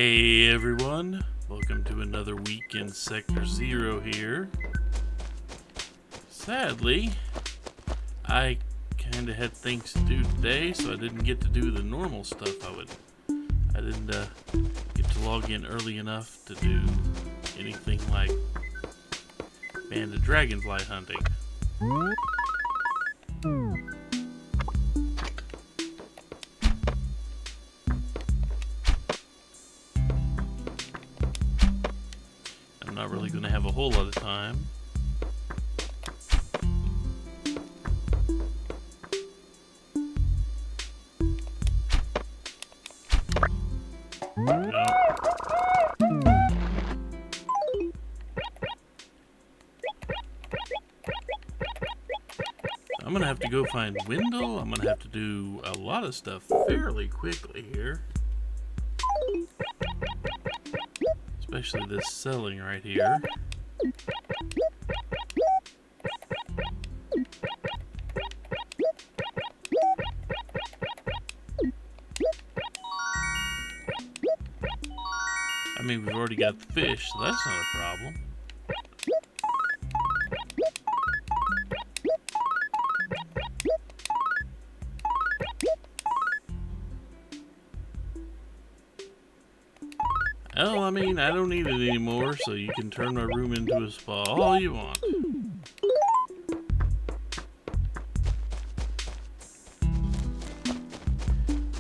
Hey everyone, welcome to another week in Sector Zero here. Sadly, I kinda had things to do today, so I didn't get to do the normal stuff I didn't get to log in early enough to do anything like banded dragonfly hunting. I'm not really going to have a whole lot of time. No. I'm going to have to go find Wendell. I'm going to have to do a lot of stuff fairly quickly here. Especially this selling right here. I mean, we've already got the fish, so that's not a problem. Oh, I mean, I don't need it anymore, so you can turn my room into a spa all you want.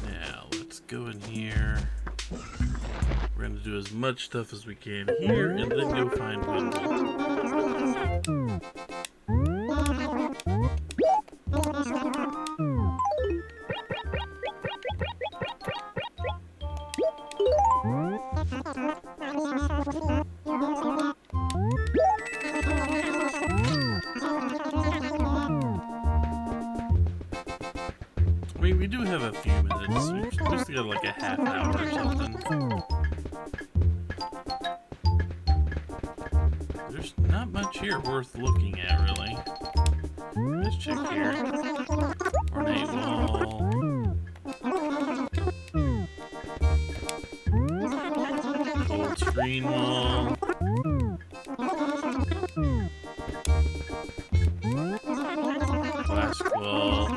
Now, let's go in here. We're going to do as much stuff as we can here, and then go find Wendell. I mean, we do have a few minutes. We've supposed to got like a half hour or something. There's not much here worth looking at, really. Let's check here. Ornate wall. Gold screen wall. Glass wall.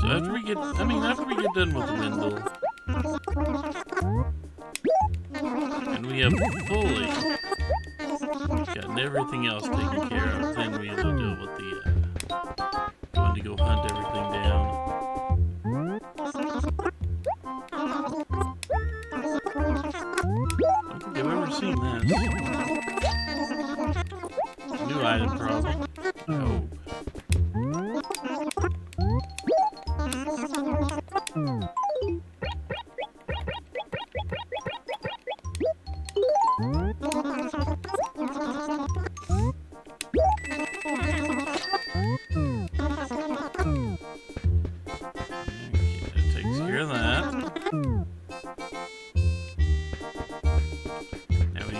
So after we get done with Wendell, and we have fully gotten everything else taken care of, then we'll deal with the going to go hunt everything down. I don't think I've ever seen this. New item problem. Oh.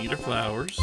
Eat our flowers.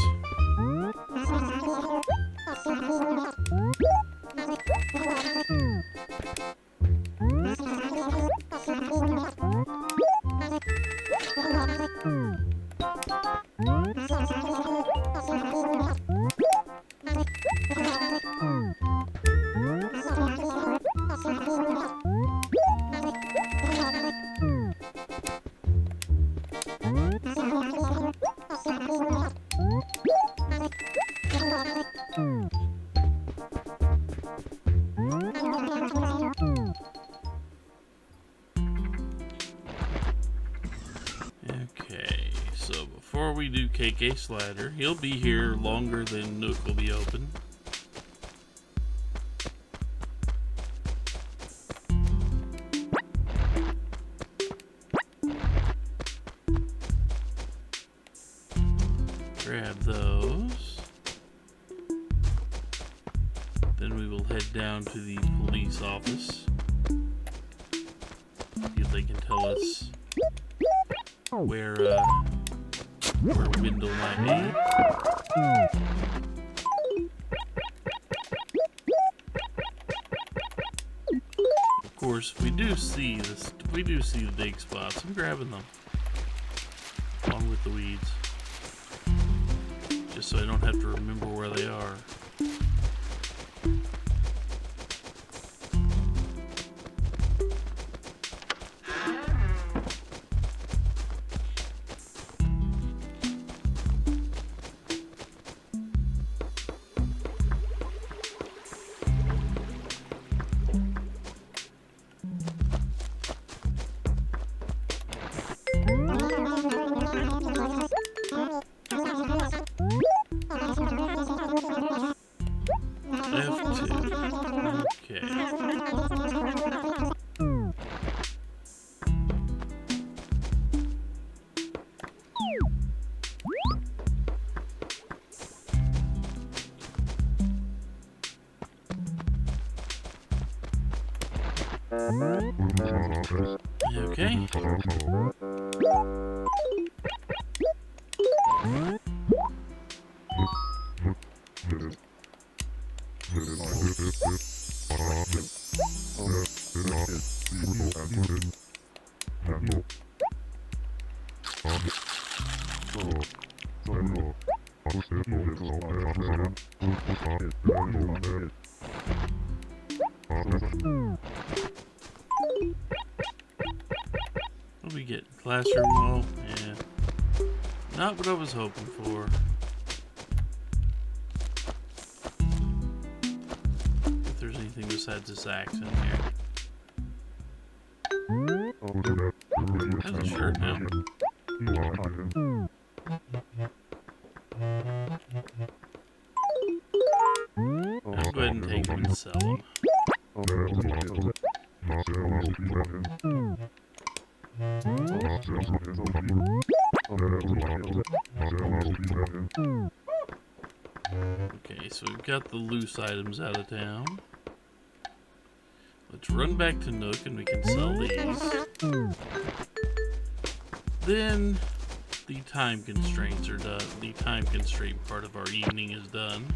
we do KK Slider. He'll be here longer than Nook will be open. Grab those. Then we will head down to the police office. See if they can tell us where Wendell might be. Of course, we do see this. We do see the dig spots. I'm grabbing them along with the weeds, just so I don't have to remember where they are. Okay. What do we get? Classroom wall? Yeah. Not what I was hoping for. If there's anything besides this axe in here. Has a shirt now. I'll go ahead and take them and sell them. Okay, so we've got the loose items out of town. Let's run back to Nook and we can sell these. Then the time constraints are done. The time constraint part of our evening is done.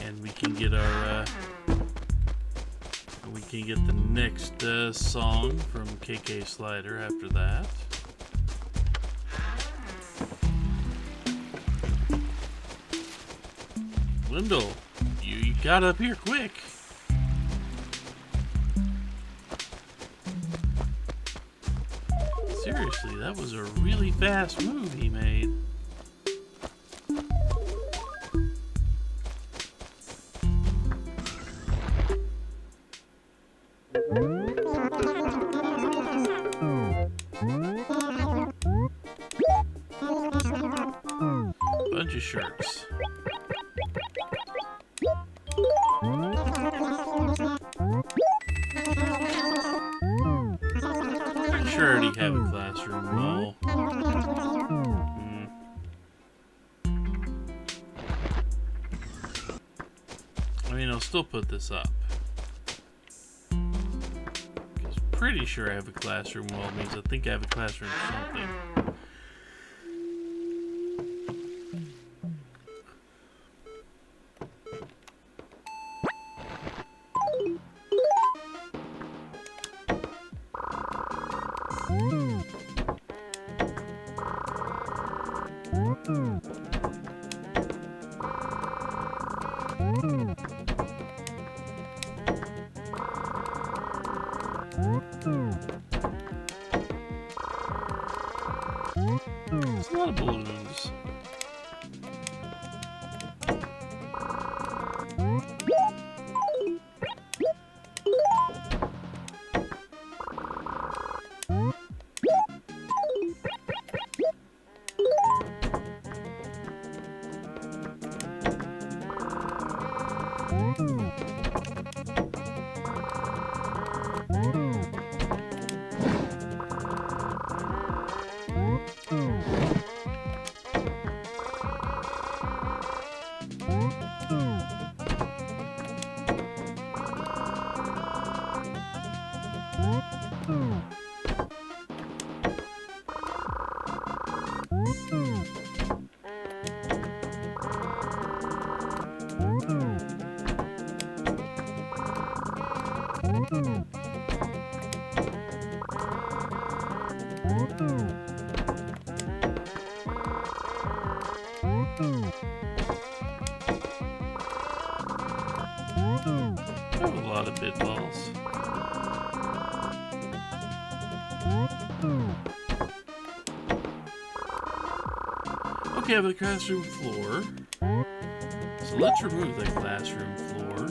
And we can get our the next song from KK Slider after that. Wendell, you got up here quick. Seriously, that was a really fast move he made. Bunch of shirts. I sure already have a classroom wall. I mean, I'll still put this up. Because pretty sure I have a classroom wall means I think I have a classroom something. It's a lot of balloons. I have a lot of bit balls. Okay, I have the classroom floor. So let's remove the classroom floor.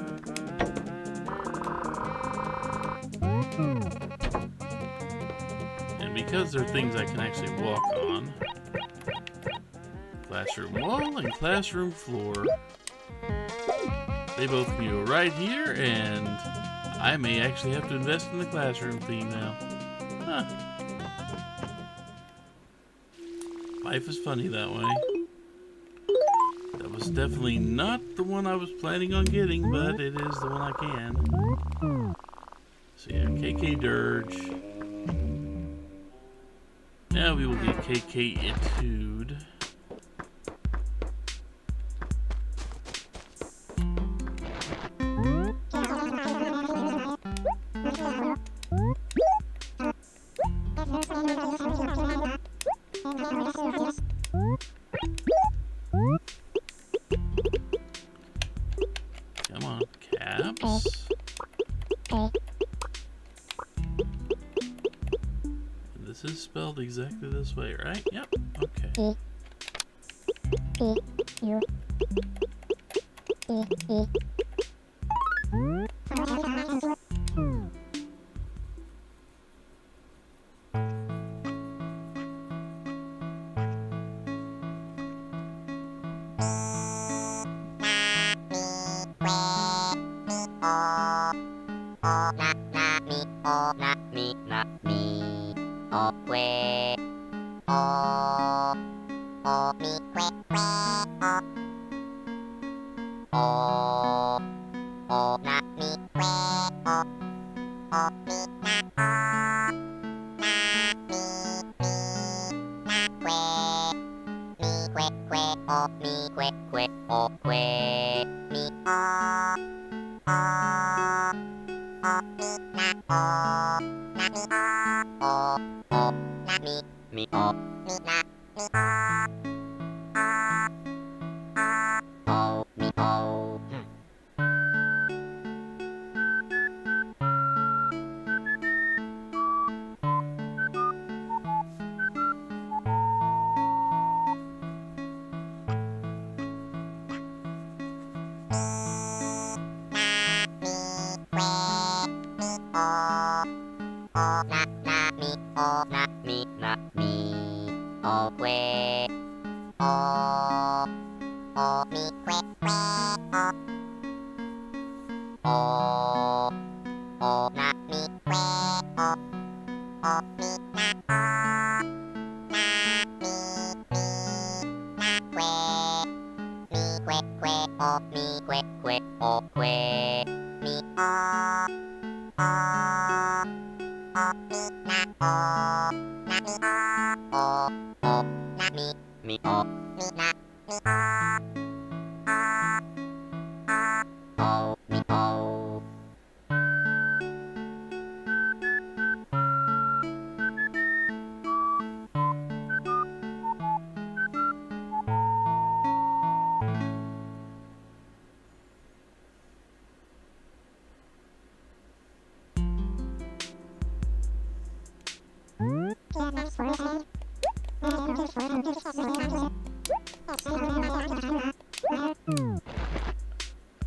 And because there are things I can actually walk on, classroom wall and classroom floor, they both can go right here, and I may actually have to invest in the classroom theme now. Huh. Life is funny that way. That was definitely not the one I was planning on getting, but it is the one I can. So yeah, KK Dirge. Now we will get KK Etude. Come on, caps. And this is spelled exactly this way, right? Yep. Okay.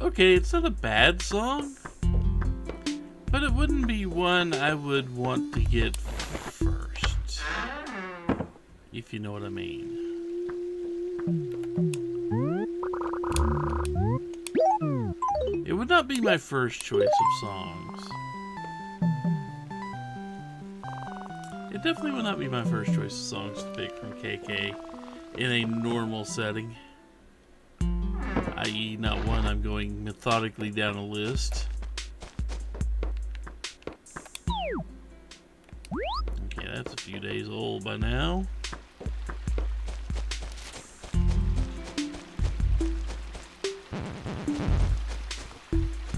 Okay, it's not a bad song, but it wouldn't be one I would want to get first, if you know what I mean. It would not be my first choice of songs. It definitely would not be my first choice of songs to pick from KK in a normal setting. I.e., not one I'm going methodically down a list. Okay, that's a few days old by now.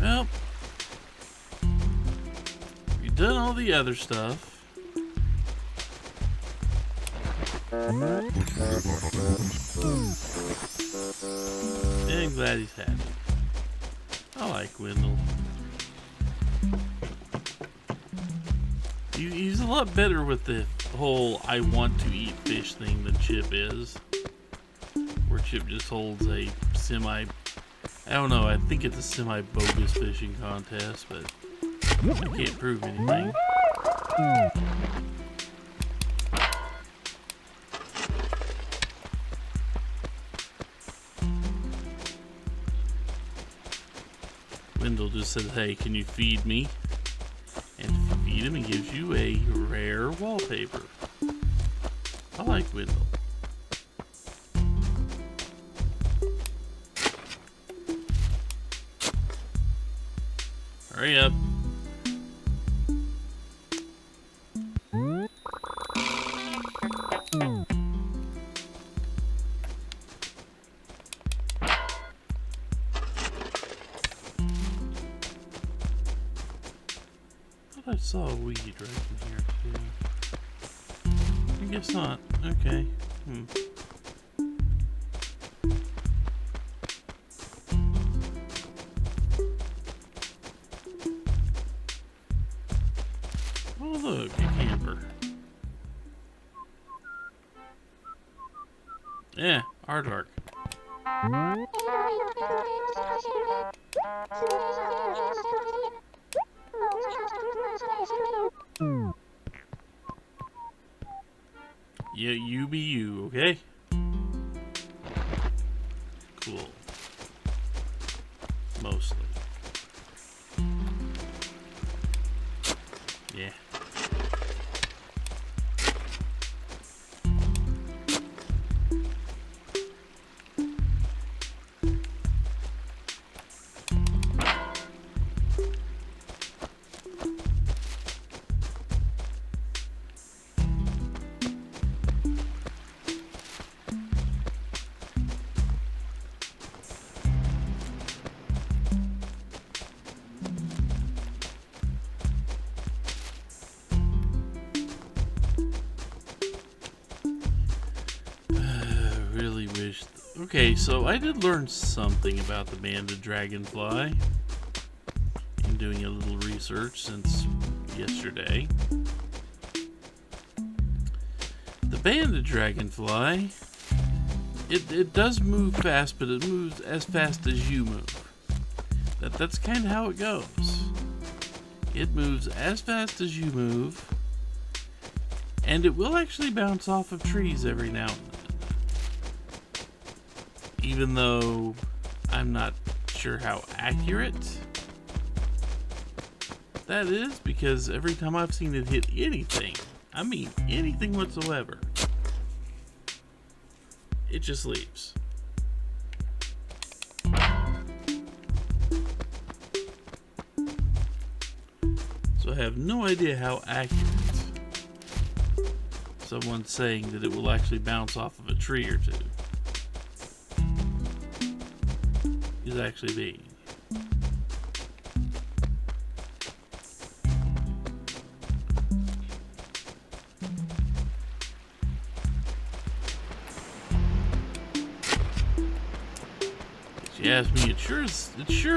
Well, we've done all the other stuff. And glad he's happy. I like Wendell. He's a lot better with the whole I want to eat fish thing than Chip is. Where Chip just holds a I don't know, I think it's a semi-bogus fishing contest, but I can't prove anything. Wendell just said, hey, can you feed me? And if you feed him, he gives you a rare wallpaper. I like Wendell. Hurry up. I saw a weed right in here too. I guess not. Okay. Oh look, a camper. Yeah, aardvark. Yeah, you be you, okay? Cool. Mostly. Yeah. Really wish. Okay, so I did learn something about the banded dragonfly in doing a little research since yesterday. The banded dragonfly, it does move fast, but it moves as fast as you move. That's kind of how it goes. It moves as fast as you move, and it will actually bounce off of trees every now and then. Even though I'm not sure how accurate that is, because every time I've seen it hit anything, I mean anything whatsoever, it just leaves. So I have no idea how accurate someone saying that it will actually bounce off of a tree or two is actually being. If you ask me, it sure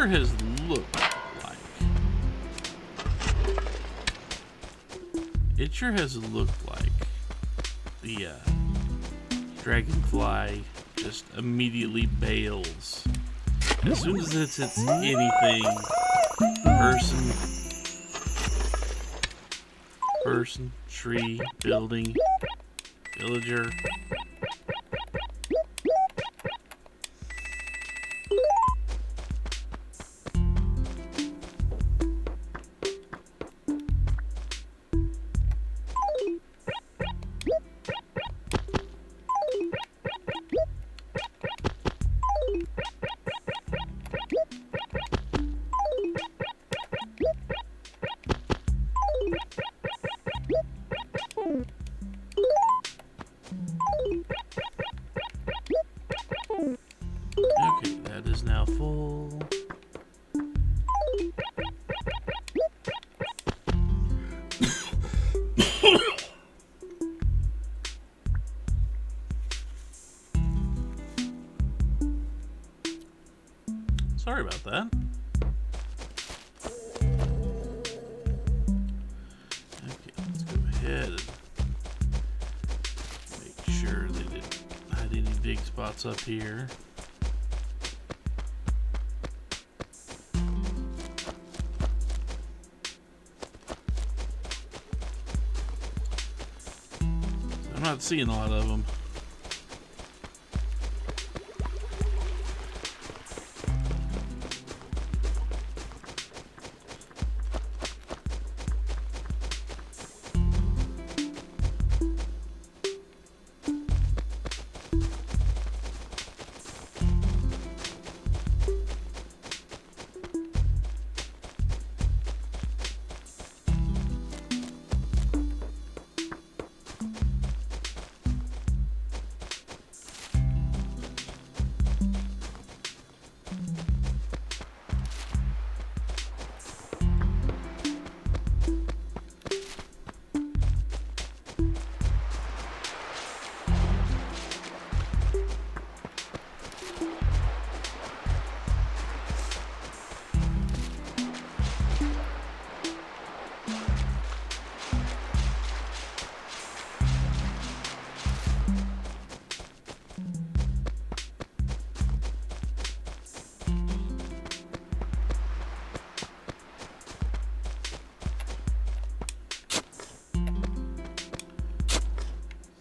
has looked like. It sure has looked like the dragonfly just immediately bails. As soon as it hits anything, person, tree, building, villager. Sorry about that. Okay, let's go ahead and make sure they didn't hide any big spots up here. I'm not seeing a lot of them.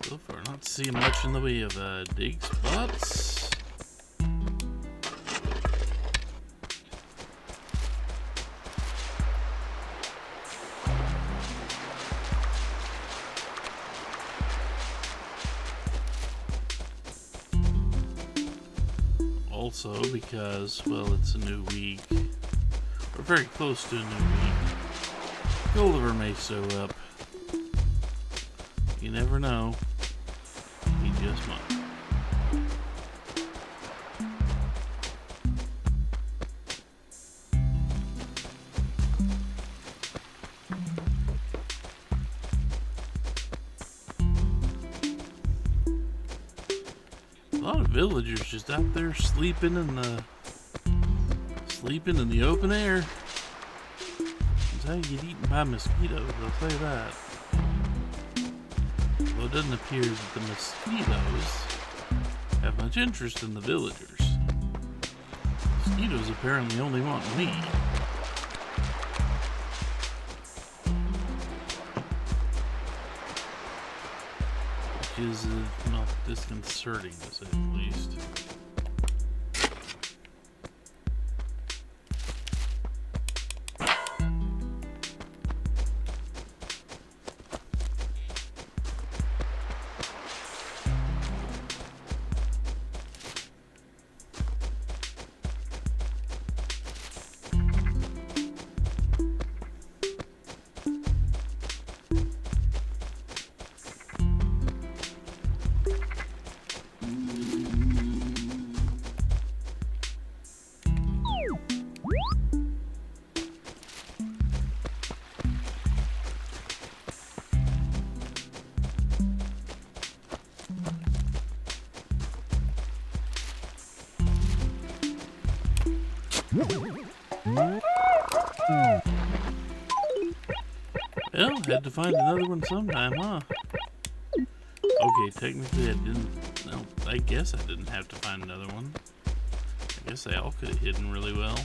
So far, not seeing much in the way of dig spots. Also, because, well, it's a new week. We're very close to a new week. Goldiver may show up. You never know. He just might. A lot of villagers just out there sleeping in the open air. That's how you get eaten by mosquitoes, I'll tell you that. Well, it doesn't appear that the mosquitoes have much interest in the villagers. Mosquitoes apparently only want me. Which is not disconcerting, to say the least. Well, had to find another one sometime, huh? Okay, technically I didn't. No, I guess I didn't have to find another one. I guess they all could have hidden really well.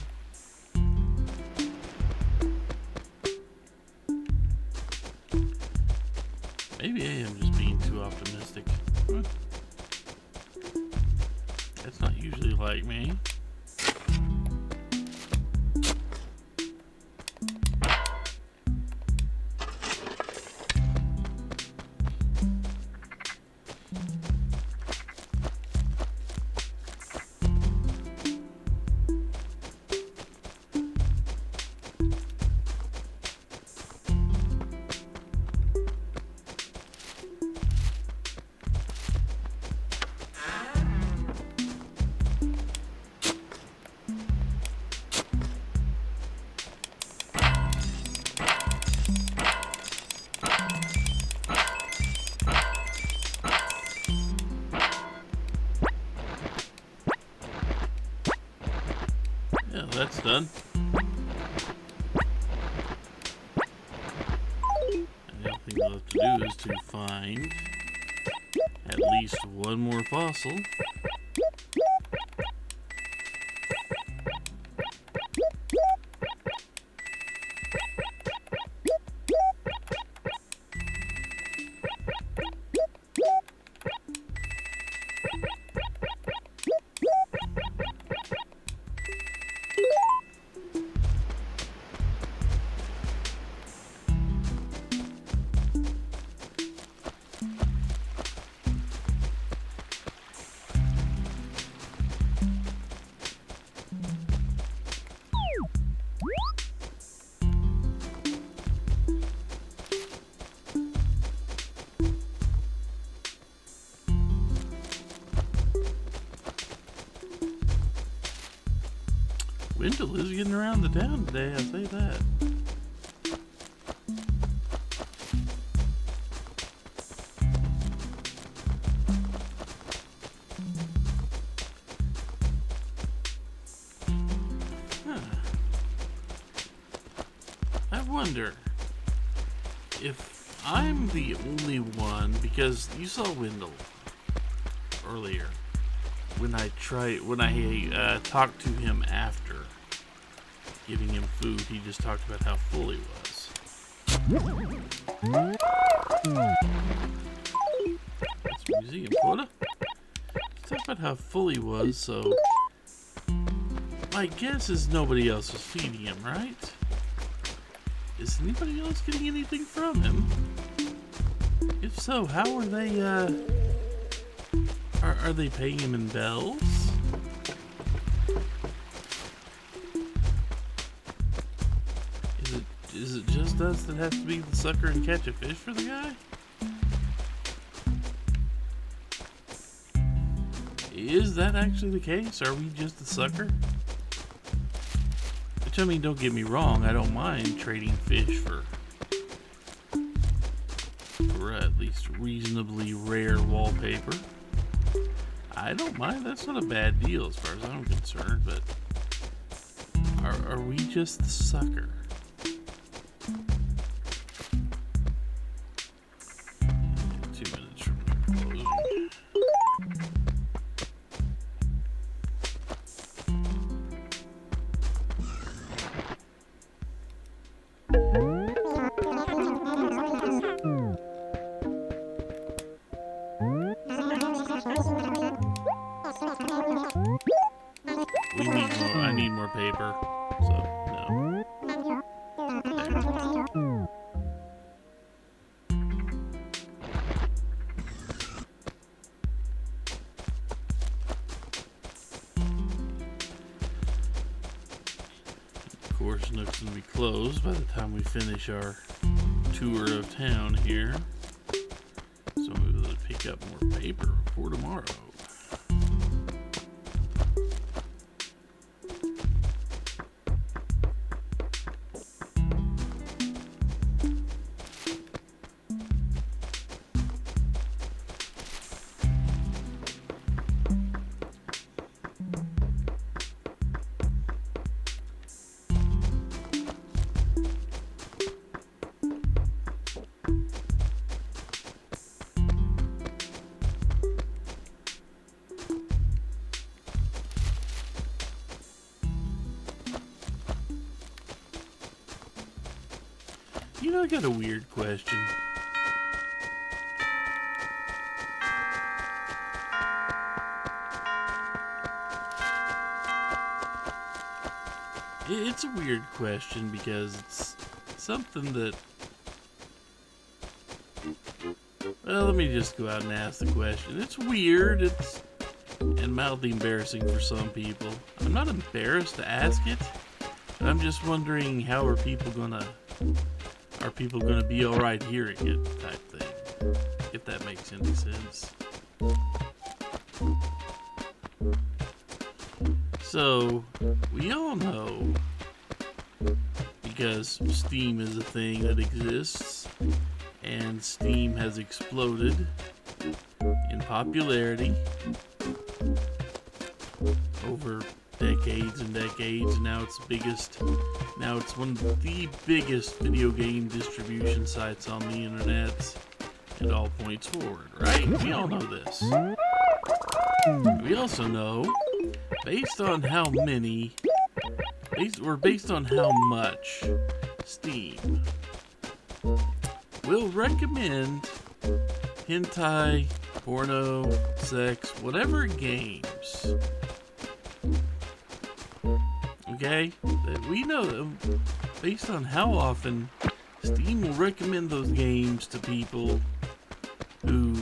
Maybe I am just being too optimistic. That's not usually like me. that's done. And the only thing we'll have to do is to find at least one more fossil. Wendell is getting around the town today, I'll say that. Huh. I wonder if I'm the only one, because you saw Wendell earlier when I talked to him after giving him food. He just talked about how full he was. That's museum quota. He talked about how full he was, so my guess is nobody else was feeding him, right? Is anybody else getting anything from him? If so, how are they, are they paying him in bells? Is it just us that has to be the sucker and catch a fish for the guy? Is that actually the case? Are we just the sucker? Which, I mean, don't get me wrong, I don't mind trading fish for at least reasonably rare wallpaper. I don't mind, that's not a bad deal as far as I'm concerned, but are we just the sucker? 2 minutes from closing. I need more paper, so no. Of course, Nook's gonna be closed by the time we finish our tour of town here, so we'll be able to pick up more paper for tomorrow. You know, I got a weird question. It's a weird question because it's something that... Well, let me just go out and ask the question. It's weird, and mildly embarrassing for some people. I'm not embarrassed to ask it, but I'm just wondering how are people gonna be alright hearing it, type thing, if that makes any sense. So, we all know, because Steam is a thing that exists, and Steam has exploded in popularity over decades and decades, and now it's the biggest. Now it's one of the biggest video game distribution sites on the internet. It all points forward, right? We all know this. We also know, based on how much Steam will recommend hentai, porno, sex, whatever games. Okay? That we know, based on how often Steam will recommend those games to people who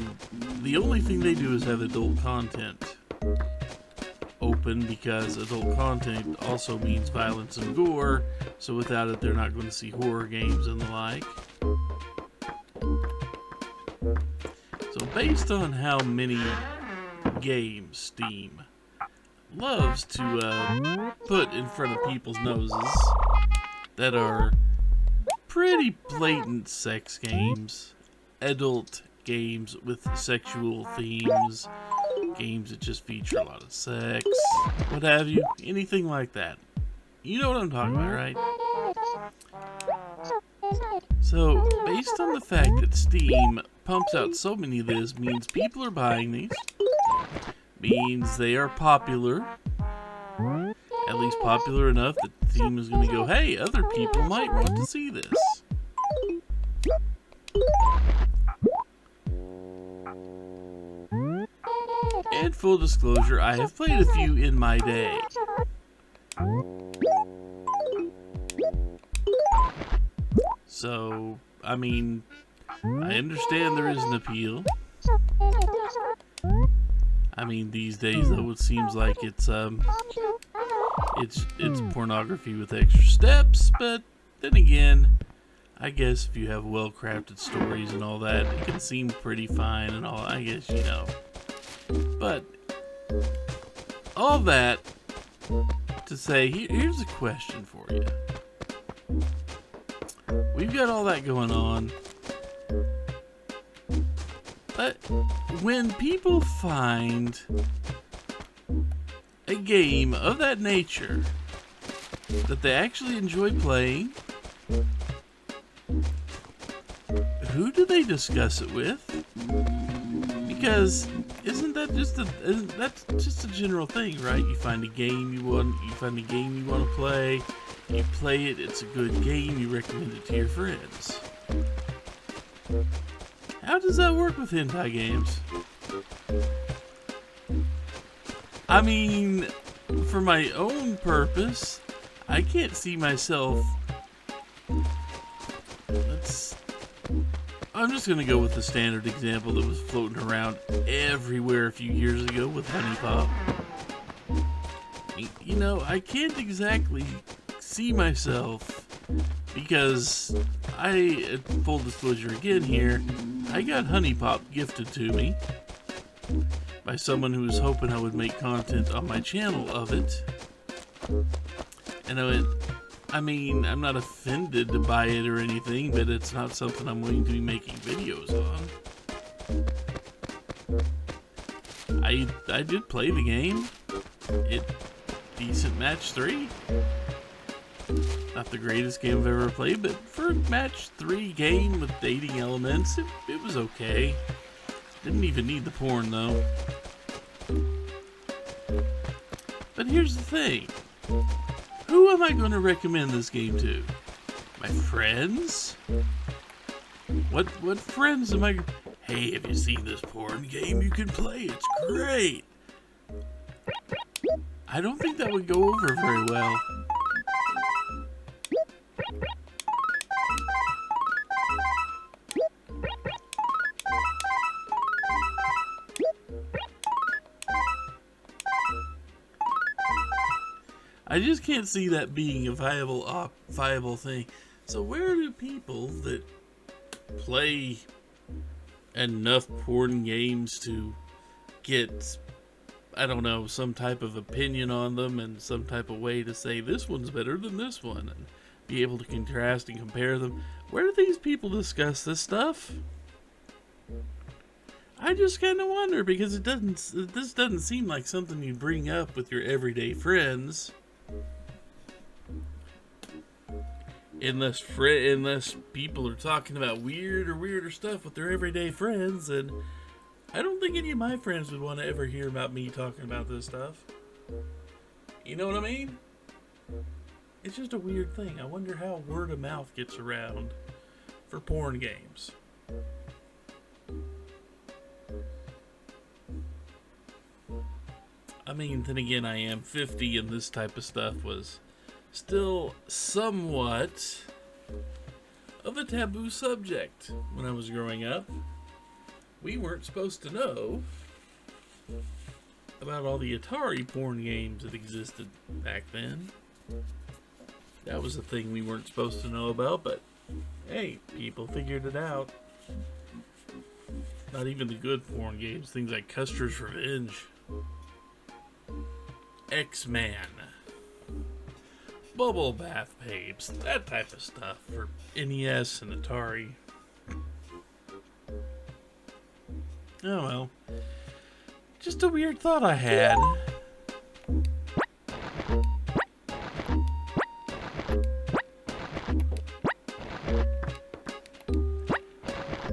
the only thing they do is have adult content open, because adult content also means violence and gore, so without it they're not going to see horror games and the like. So based on how many games Steam loves to put in front of people's noses that are pretty blatant sex games, adult games with sexual themes, games that just feature a lot of sex, what have you, anything like that. You know what I'm talking about, right? So, based on the fact that Steam pumps out so many of this, means people are buying these, means they are popular, at least popular enough that Steam is going to go, hey, other people might want to see this. And full disclosure, I have played a few in my day. So, I mean, I understand there is an appeal. I mean, these days, though, it seems like it's pornography with extra steps, but then again, I guess if you have well-crafted stories and all that, it can seem pretty fine and all, I guess, you know. But, all that to say, here's a question for you. We've got all that going on, but when people find a game of that nature that they actually enjoy playing, who do they discuss it with? Because that's just a general thing, right? You find a game you want to play, you play it, it's a good game, you recommend it to your friends. How does that work with hentai games? I mean, for my own purpose, I can't see myself. I'm just going to go with the standard example that was floating around everywhere a few years ago with Honey Pop. You know, I can't exactly see myself, because full disclosure again here, I got Honey Pop gifted to me by someone who was hoping I would make content on my channel of it. And I mean, I'm not offended to buy it or anything, but it's not something I'm going to be making videos on. I did play the game. Decent match 3. Not the greatest game I've ever played, but for a match 3 game with dating elements, it was okay. Didn't even need the porn though. But here's the thing. Who am I going to recommend this game to? My friends? What friends am I? Hey, have you seen this porn game you can play? It's great. I don't think that would go over very well. I just can't see that being a viable thing. So where do people that play enough porn games to get, I don't know, some type of opinion on them and some type of way to say this one's better than this one and be able to contrast and compare them, where do these people discuss this stuff? I just kind of wonder because this doesn't seem like something you bring up with your everyday friends. Unless people are talking about weirder stuff with their everyday friends, and I don't think any of my friends would want to ever hear about me talking about this stuff. You know what I mean? It's just a weird thing. I wonder how word of mouth gets around for porn games. I mean, then again, I am 50 and this type of stuff was still somewhat of a taboo subject when I was growing up. We weren't supposed to know about all the Atari porn games that existed back then. That was a thing we weren't supposed to know about, but hey, people figured it out. Not even the good porn games, things like Custer's Revenge, X-Man, Bubble Bath Babes, that type of stuff for NES and Atari. Oh well. Just a weird thought I had.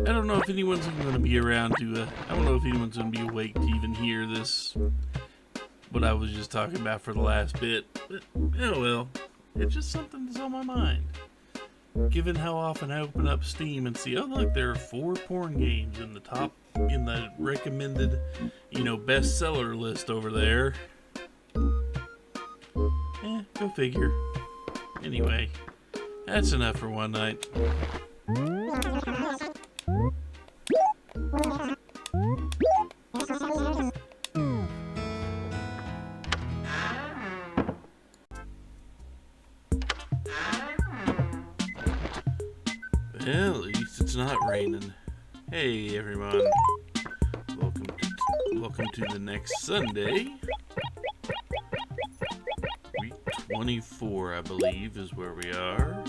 I don't know if anyone's going to be around to, I don't know if anyone's going to be awake to even hear this, what I was just talking about for the last bit. But, oh well. It's just something that's on my mind. Given how often I open up Steam and see, oh look, there are 4 porn games in the recommended, bestseller list over there. Go figure. Anyway, that's enough for one night. Well, at least it's not raining. Hey everyone, welcome to the next Sunday. Week 24, I believe, is where we are.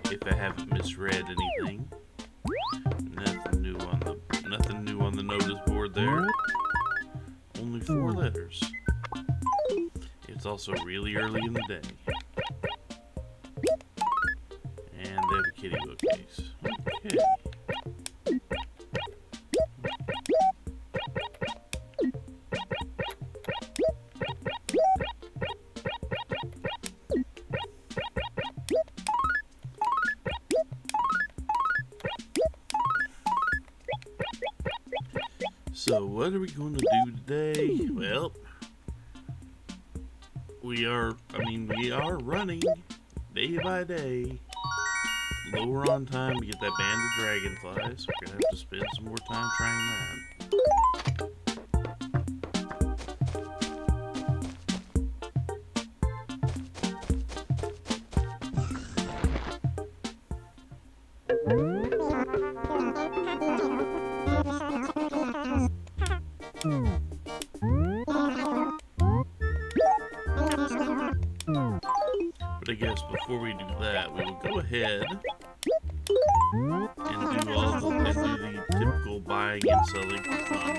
If I haven't misread anything, nothing new on the notice board there. Only 4 letters. It's also really early in the day. And they have a kitty bookcase. Okay. So what are we going to do today? Well, we are running day by day. Lower on time to get that band of dragonflies. We're gonna have to spend some more time trying that. But I guess before we do that, we will go ahead and do the typical buying and selling for fun.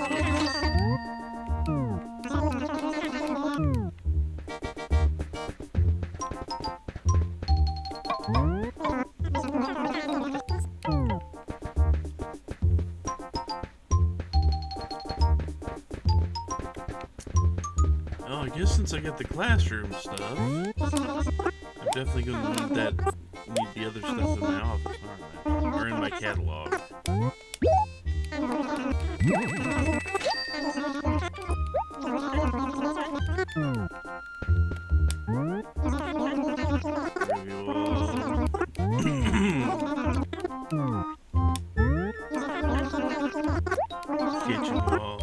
Oh, I guess since I got the classroom stuff, I'm definitely going to need the other stuff in my office, aren't I? Or in my catalog. Kitchen wall.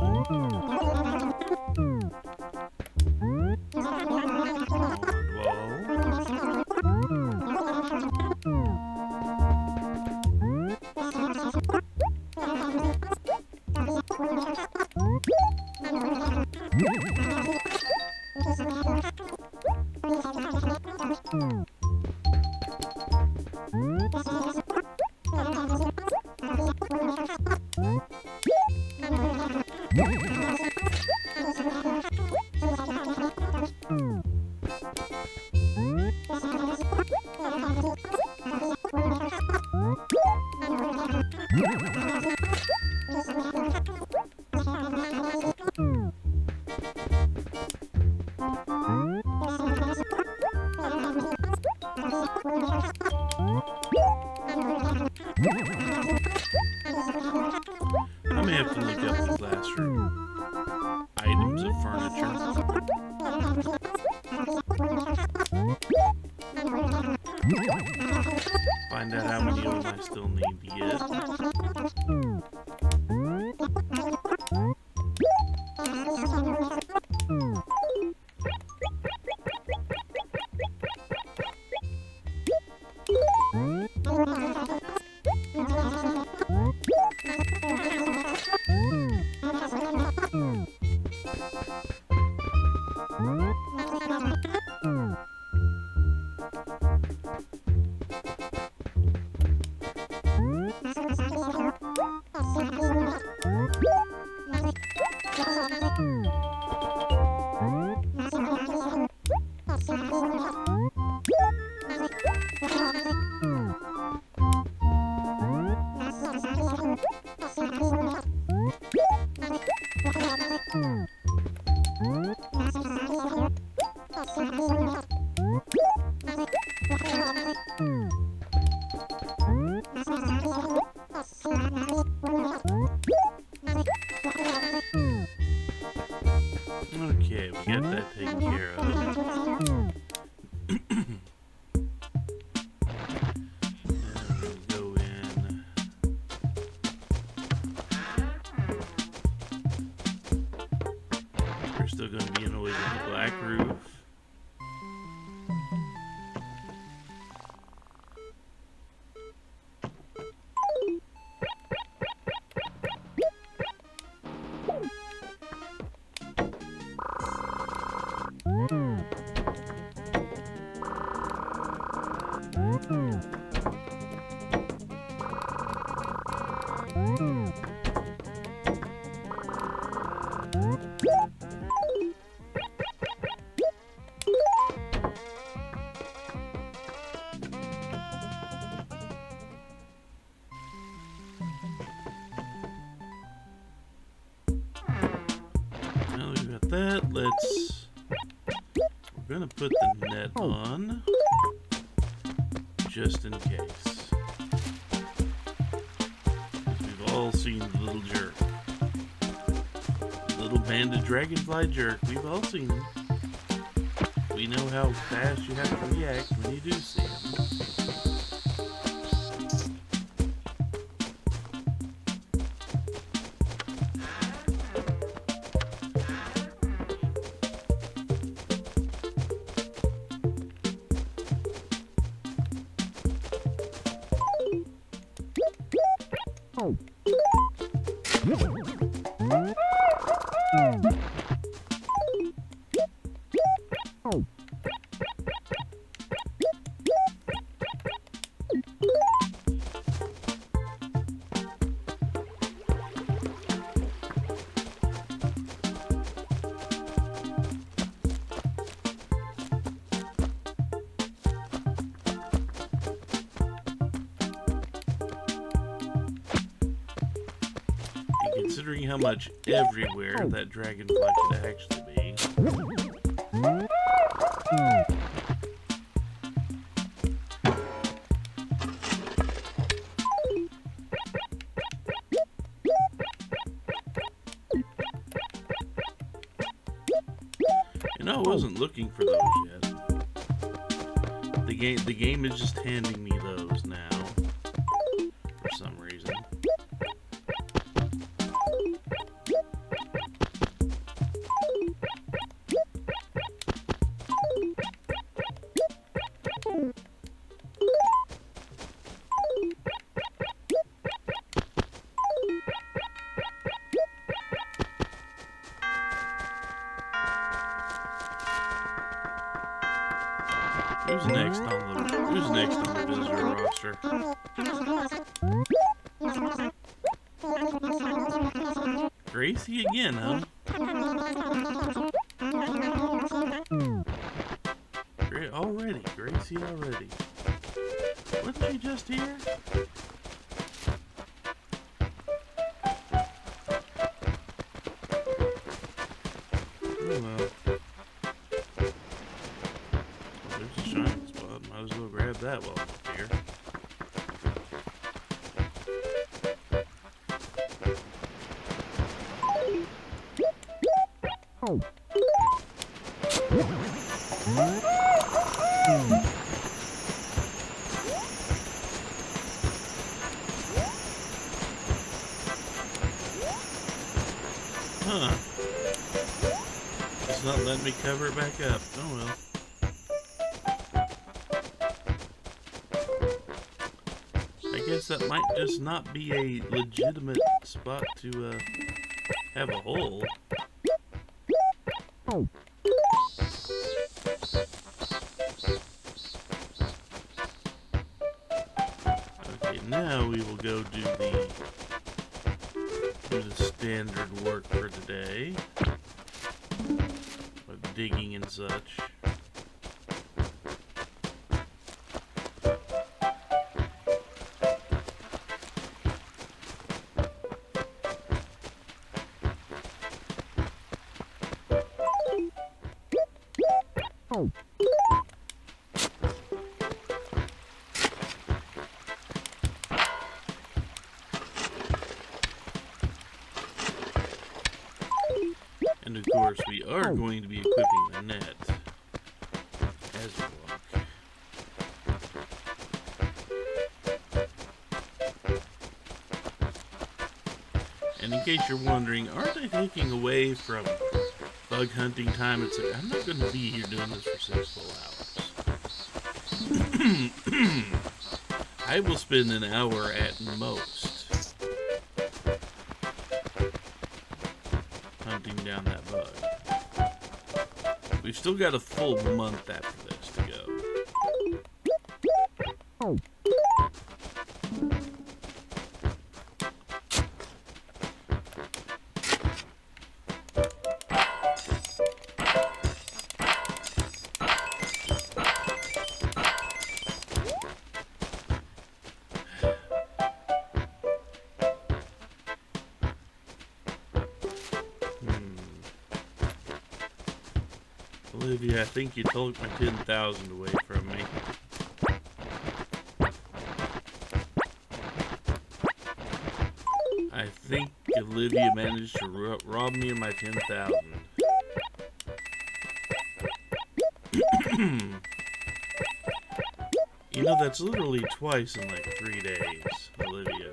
find out how many of them I still need to Okay, we got that taken care of. And we'll go in. We're still going to be annoyed with the black roof. Now we've got that. We're gonna put the net on just in case. We've all seen the little jerk. The little banded dragonfly jerk. We've all seen him. We know how fast you have to react when you do see him. Considering how much everywhere that dragonfly could actually be. You know, I wasn't looking for those yet. The game is just handing me those now for some reason. Who's next on the visitor roster? Gracie again, huh? Already, Gracie already. Wasn't she just here? Oh well. There's a shining spot. Might as well grab that while I'm up here. not letting me cover it back up. Oh well. I guess that might just not be a legitimate spot to have a hole. Okay, now we will go do the standard work for today, with digging and such. And of course, we are going to be equipping the net as we walk. And in case you're wondering, aren't they taking away from bug hunting time? It's like, I'm not going to be here doing this for 6 full hours. I will spend an hour at most hunting down that bug. We've still got a full month after this to go. Olivia, I think you took my 10,000 away from me. I think Olivia managed to rob me of my 10,000. You know, that's literally twice in like 3 days, Olivia.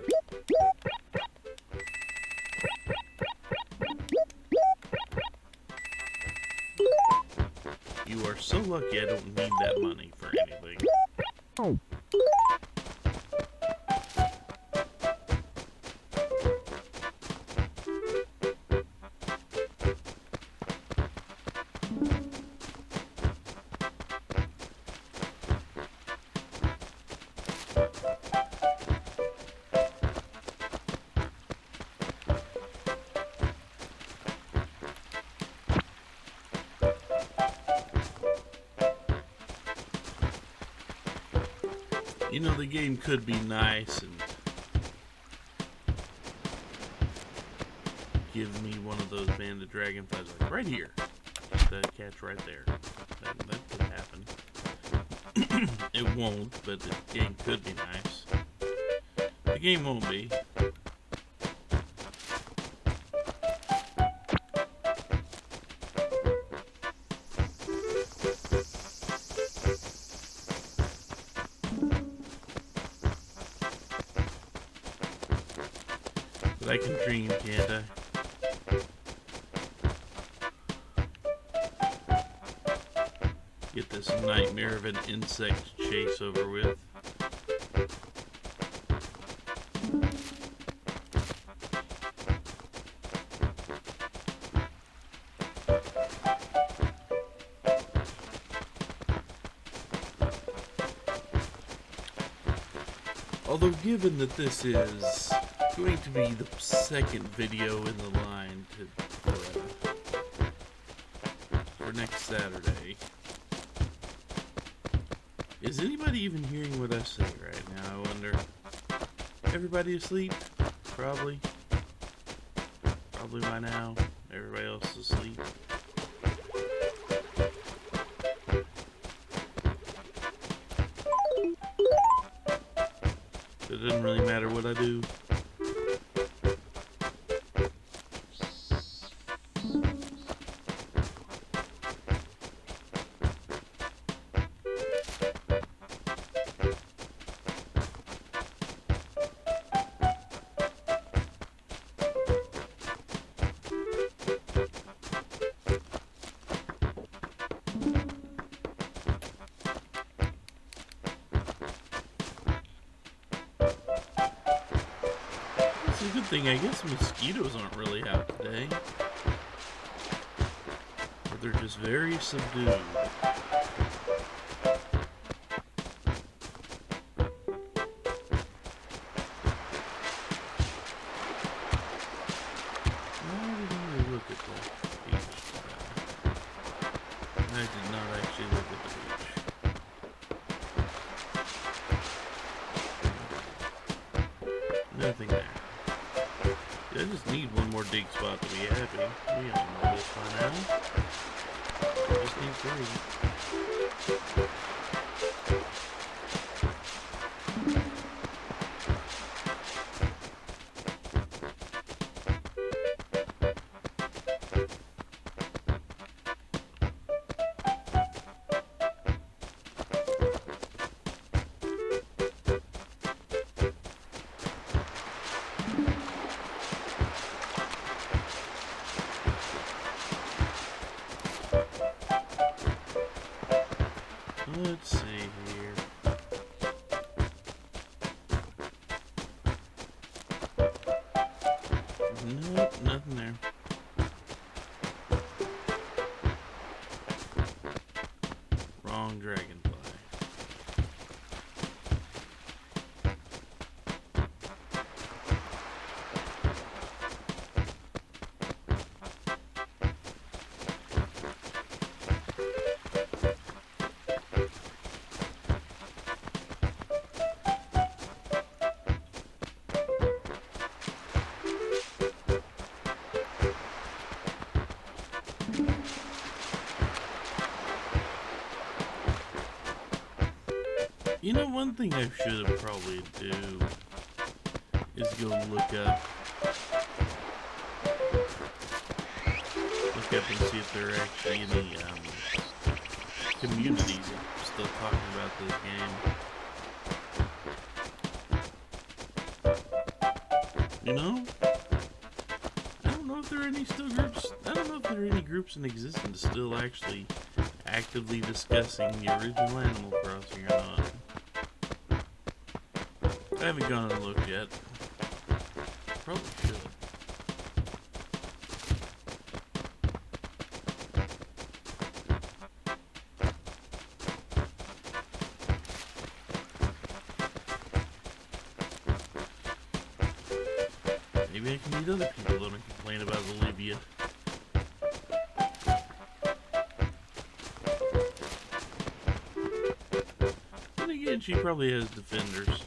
You are so lucky I don't need that money for anything. You know, the game could be nice and give me one of those banded dragonflies, like right here. That catch right there. That could happen. It won't, but the game could be nice. The game won't be. But I can dream, can't I? Get this nightmare of an insect chase over with. Although given that this is going to be the second video in the line for next Saturday, is anybody even hearing what I say right now, I wonder? Everybody asleep? Probably. Probably by now. Everybody else is asleep. It doesn't really matter what I do. thing, I guess mosquitoes aren't really out today. Or they're just very subdued. Nothing there. I just need one more dig spot to be happy. We all know this by now. I just need 3. Let's see here. Nope, nothing there. Wrong dragonfly. You know, one thing I should have probably do is go look up and see if there are actually any communities still talking about this game. You know? I don't know if there are any still groups. I don't know if there are any groups in existence still actually actively discussing the original Animal Crossing or not. I haven't gone and looked yet. Probably should. Maybe I can meet other people that don't complain about Olivia. Then again, she probably has defenders.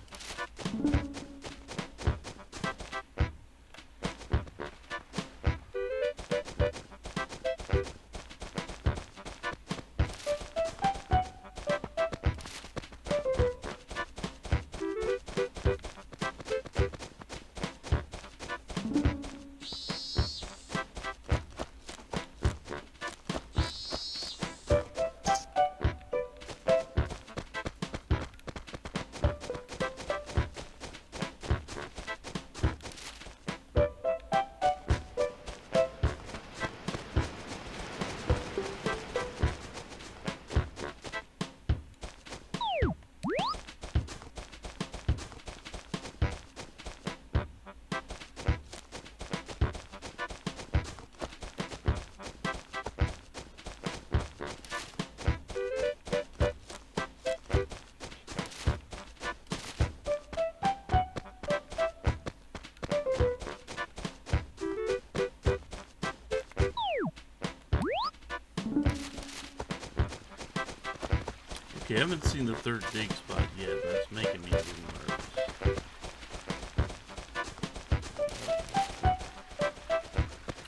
Okay, I haven't seen the 3rd dig spot yet. That's making me a little nervous.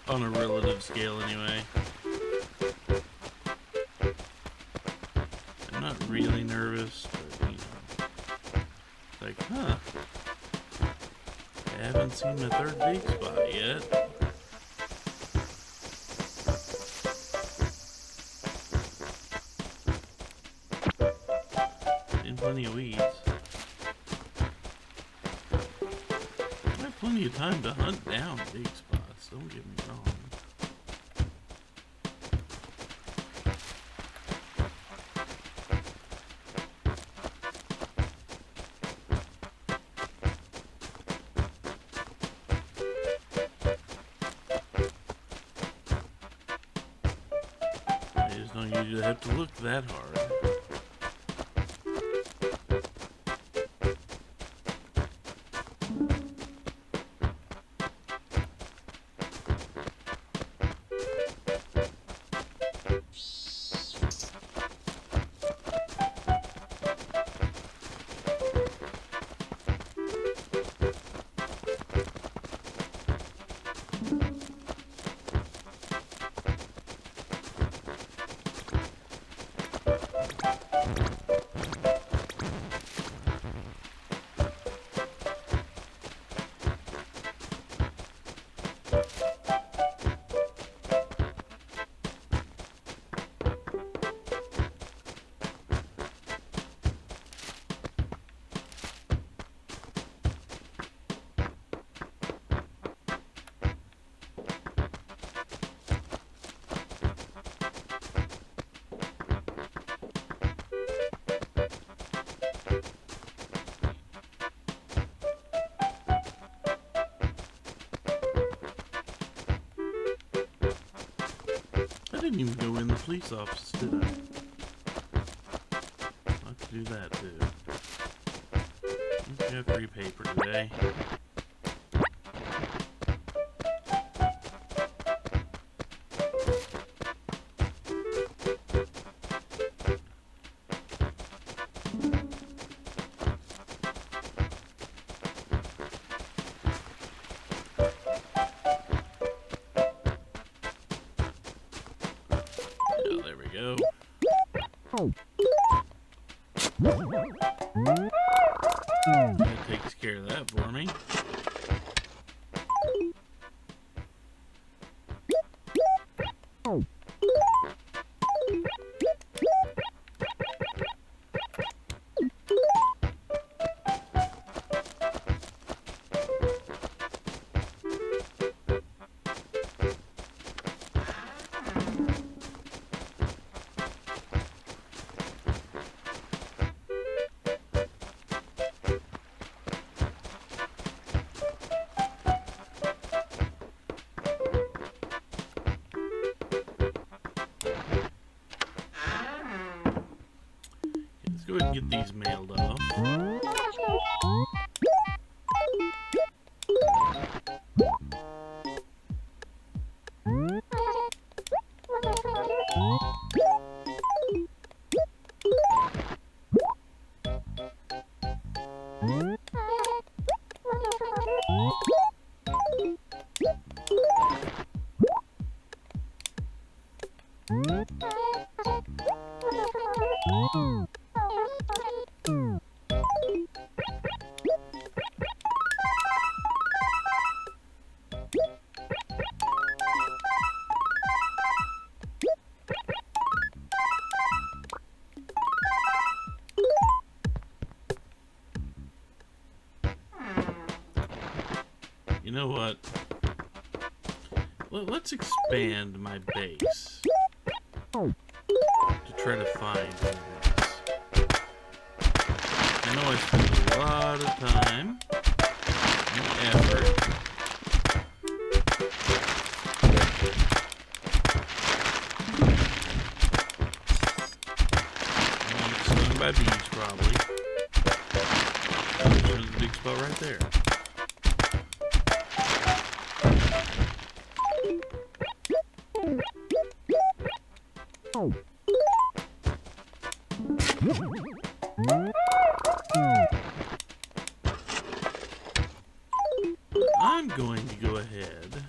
On a relative scale, anyway. I'm not really nervous, but, you know. Like, huh. I haven't seen the 3rd dig spot yet. Plenty of weeds. I have plenty of time to hunt down big spots, don't get me wrong. Don't usually have to look that hard. I didn't even go in the police office, did I? I'll have to do that too. I got free paper today. Oh, there we go. That takes care of that for me. Let's go ahead and get these mailed off. You know what? Let's expand my base to try to find things. I know I spent a lot of time and effort stung by bees, probably. There's a big spot right there. I'm going to go ahead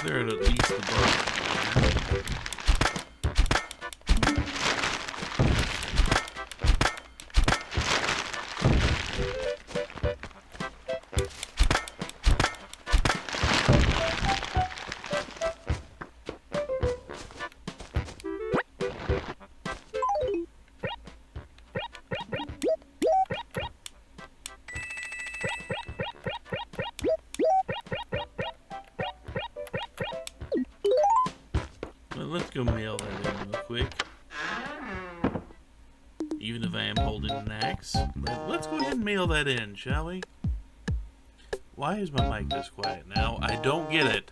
there at least the bar. Let's go mail that in real quick. even if I am holding an axe. But let's go ahead and mail that in, shall we? Why is my mic this quiet now? I don't get it.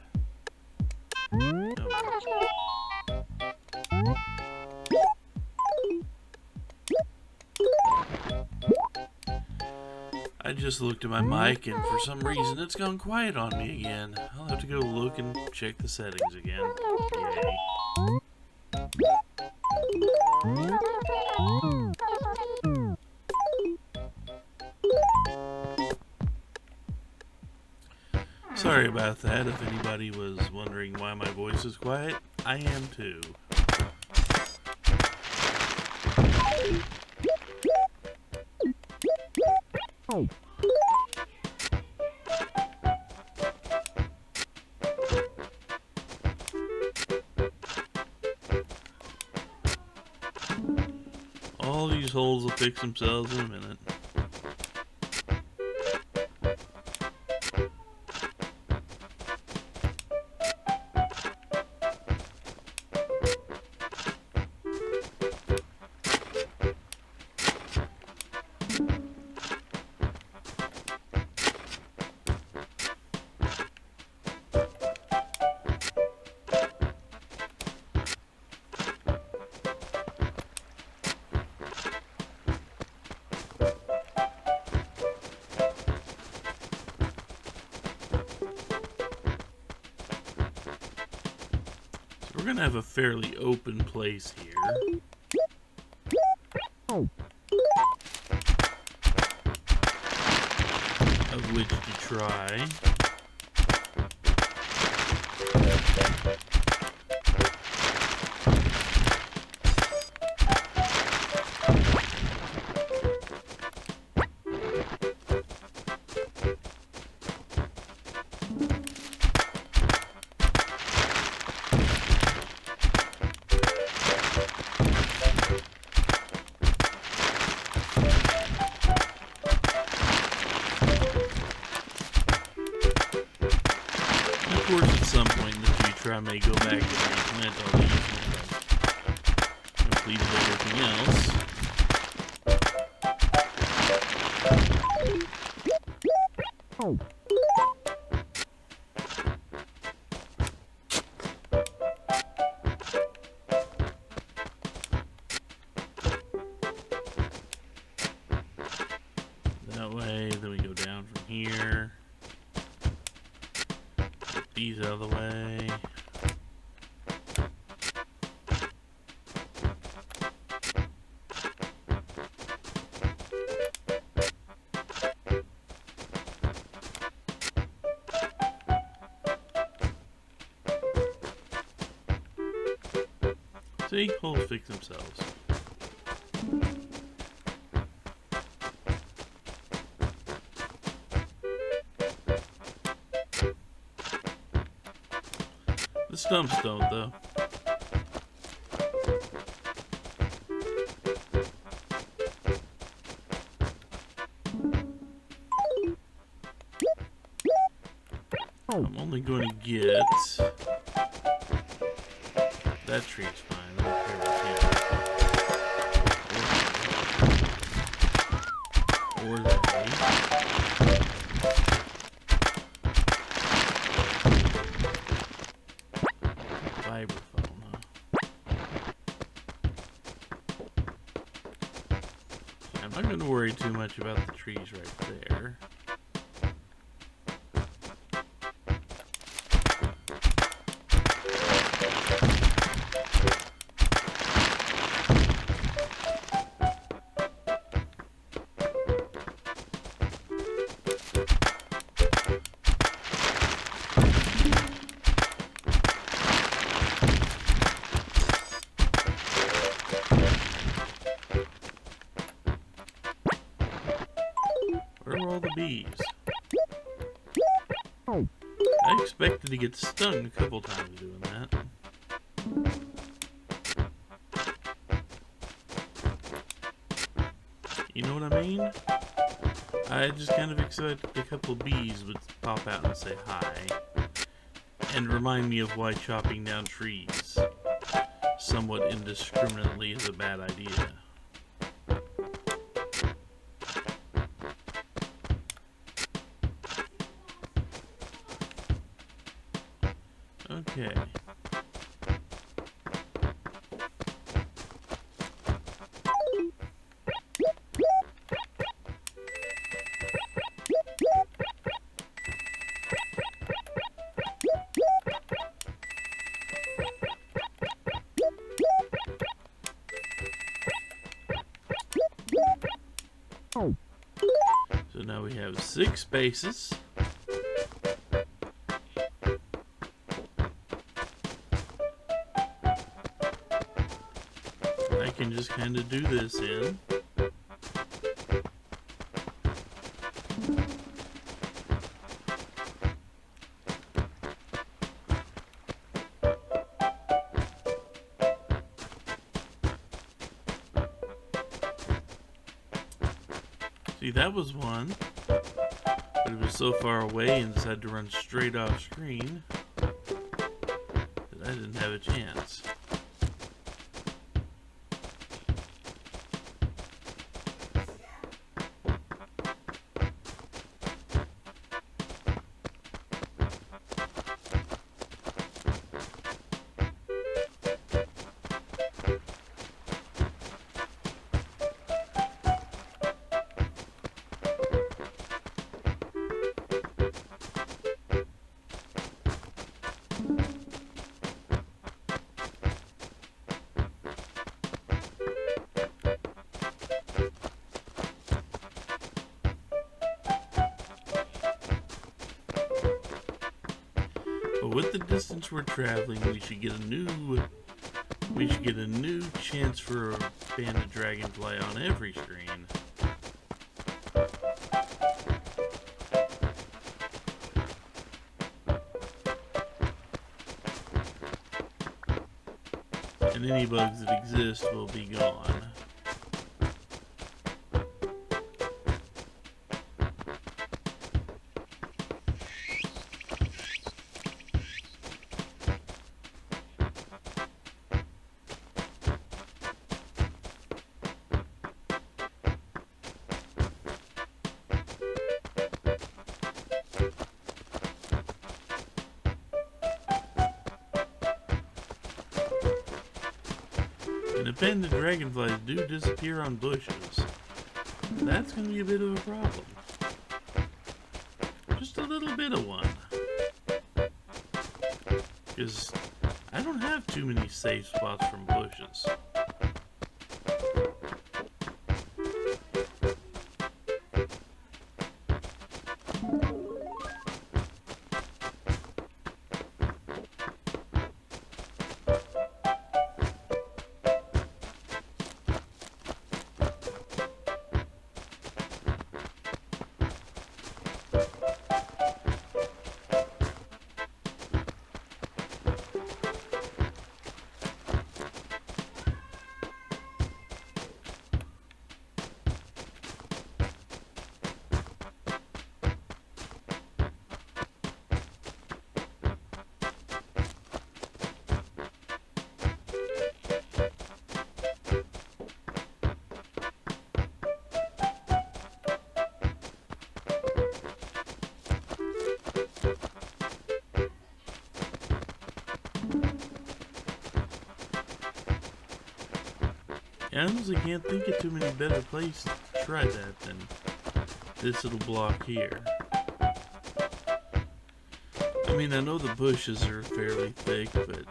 Oh. I just looked at my mic and for some reason it's gone quiet on me again. I'll have to go look and check the settings again. Yay. Sorry about that. If anybody was wondering why my voice is quiet, I am too. All these holes will fix themselves in a minute. We're going to have a fairly open place here. Of which to try. Of course, at some point in the future, I may go back and replant all these once I've completed everything else. That way, then we go down from here. These out of the way. See, holes fix themselves. The stumps don't, though. I'm only going to get... That tree's fine. I don't care about him. Or that. Vibraphone, huh? I'm not going to worry too much about the trees right there. Where are all the bees? I expected to get stung a couple times doing that. You know what I mean? I just kind of expected a couple of bees would pop out and say hi. And remind me of why chopping down trees somewhat indiscriminately is a bad idea. Okay. So now we have 6 spaces. I can just kind of do this in. See, that was one, but it was so far away and decided to run straight off screen that I didn't have a chance. But with the distance we're traveling, we should get a new chance for a banded dragonfly on every screen. And any bugs that exist will be gone. And if banded dragonflies do disappear on bushes, that's going to be a bit of a problem. Just a little bit of one. Because I don't have too many safe spots from bushes. I honestly can't think of too many better places to try that than this little block here. I mean, I know the bushes are fairly thick, but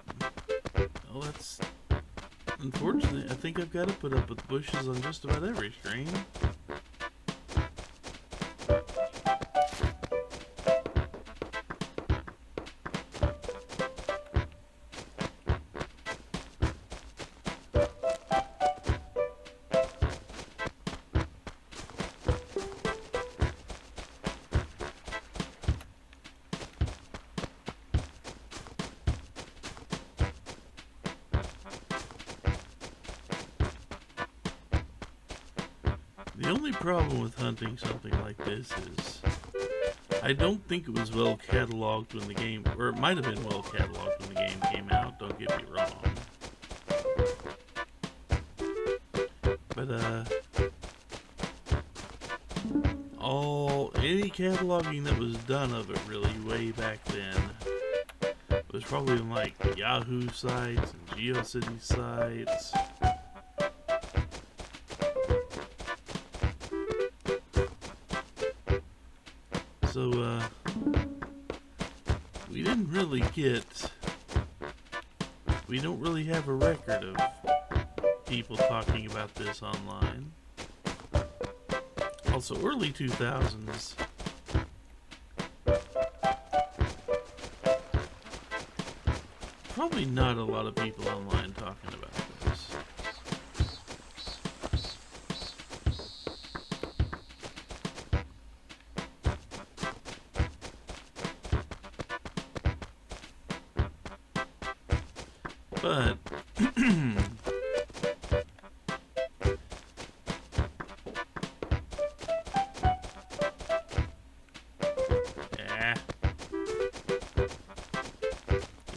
well, that's unfortunate. I think I've got to put up with bushes on just about every screen. The only problem with hunting something like this is I don't think it was well cataloged when the game, or it might have been well cataloged when the game came out, don't get me wrong. But any cataloging that was done of it really way back then was probably on like Yahoo sites and GeoCities sites. So, we didn't really we don't really have a record of people talking about this online. Also, early 2000s. Probably not a lot of people online talking about this. But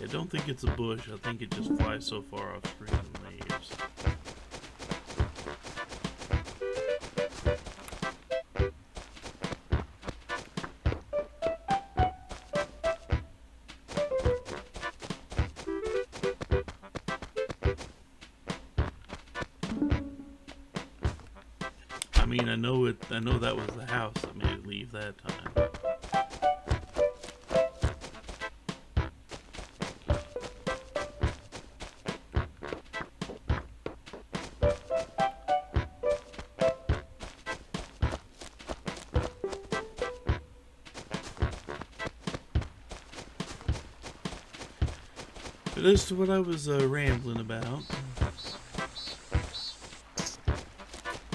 I don't think it's a bush. I think it just flies so far off screen and leaves. I mean, I know that was the house that made it leave that time. But as to what I was rambling about,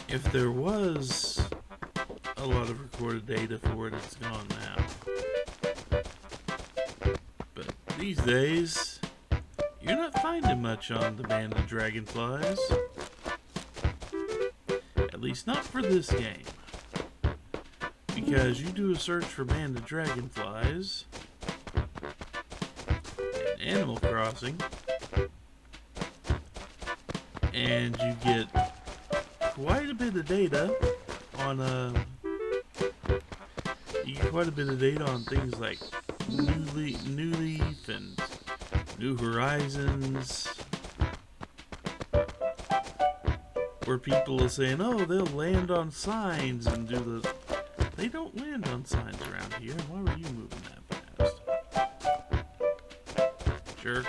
if there was a lot of recorded data for it, it's gone now. But these days, you're not finding much on the Band of Dragonflies. At least not for this game. Because you do a search for Band of Dragonflies in Animal Crossing, and you get quite a bit of data on things like New Leaf and New Horizons, where people are saying, oh, they'll land on signs and do the... They don't land on signs around here. Why were you moving that fast? Jerk.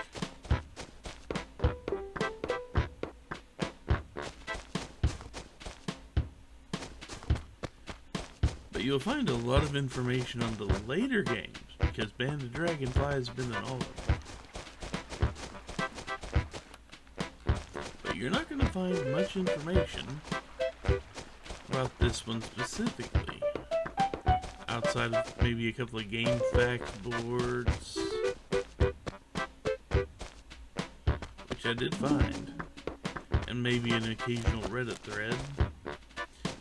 But you'll find a lot of information on the later games, because Band of Dragonfly has been in all of them. But you're not going to find much information about this one specifically, outside of maybe a couple of game fact boards, which I did find, and maybe an occasional Reddit thread,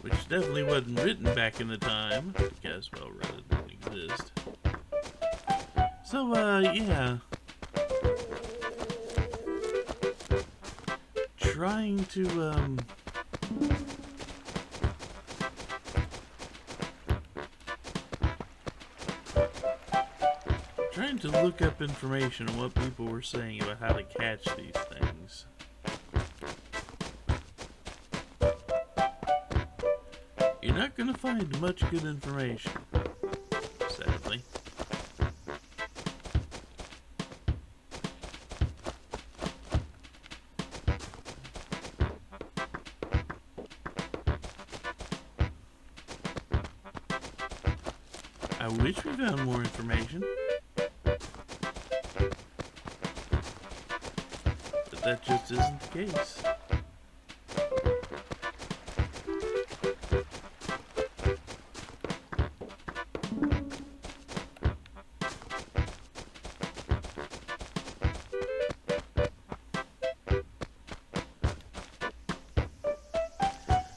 which definitely wasn't written back in the time, because, well, Reddit didn't exist. So, yeah. Trying to, look up information on what people were saying about how to catch these things. You're not going to find much good information, sadly. I wish we found more information. But that just isn't the case.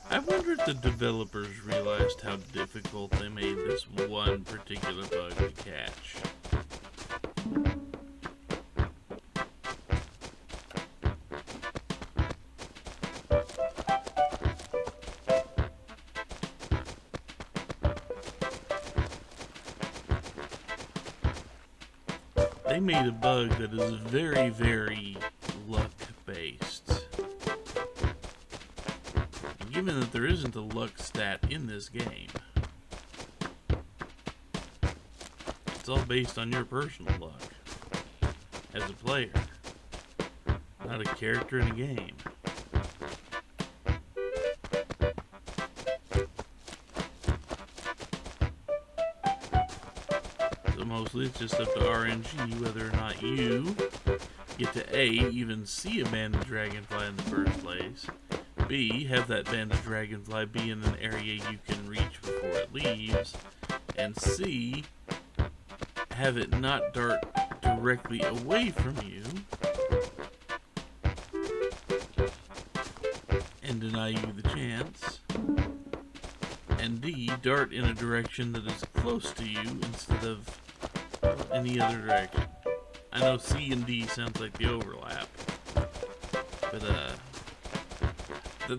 I wonder if the developers realized how difficult they made this one particular bug to catch. They they made a bug that is very, very luck based. And given that there isn't a luck stat in this game, it's all based on your personal luck as a player, not a character in a game. So mostly it's just up to RNG whether or not you get to A, even see a banded dragonfly in the first place, B, have that banded dragonfly be in an area you can reach before it leaves, and C, have it not dart directly away from you and deny you the chance, and D, dart in a direction that is close to you instead of any other direction. I know C and D sounds like the overlap, but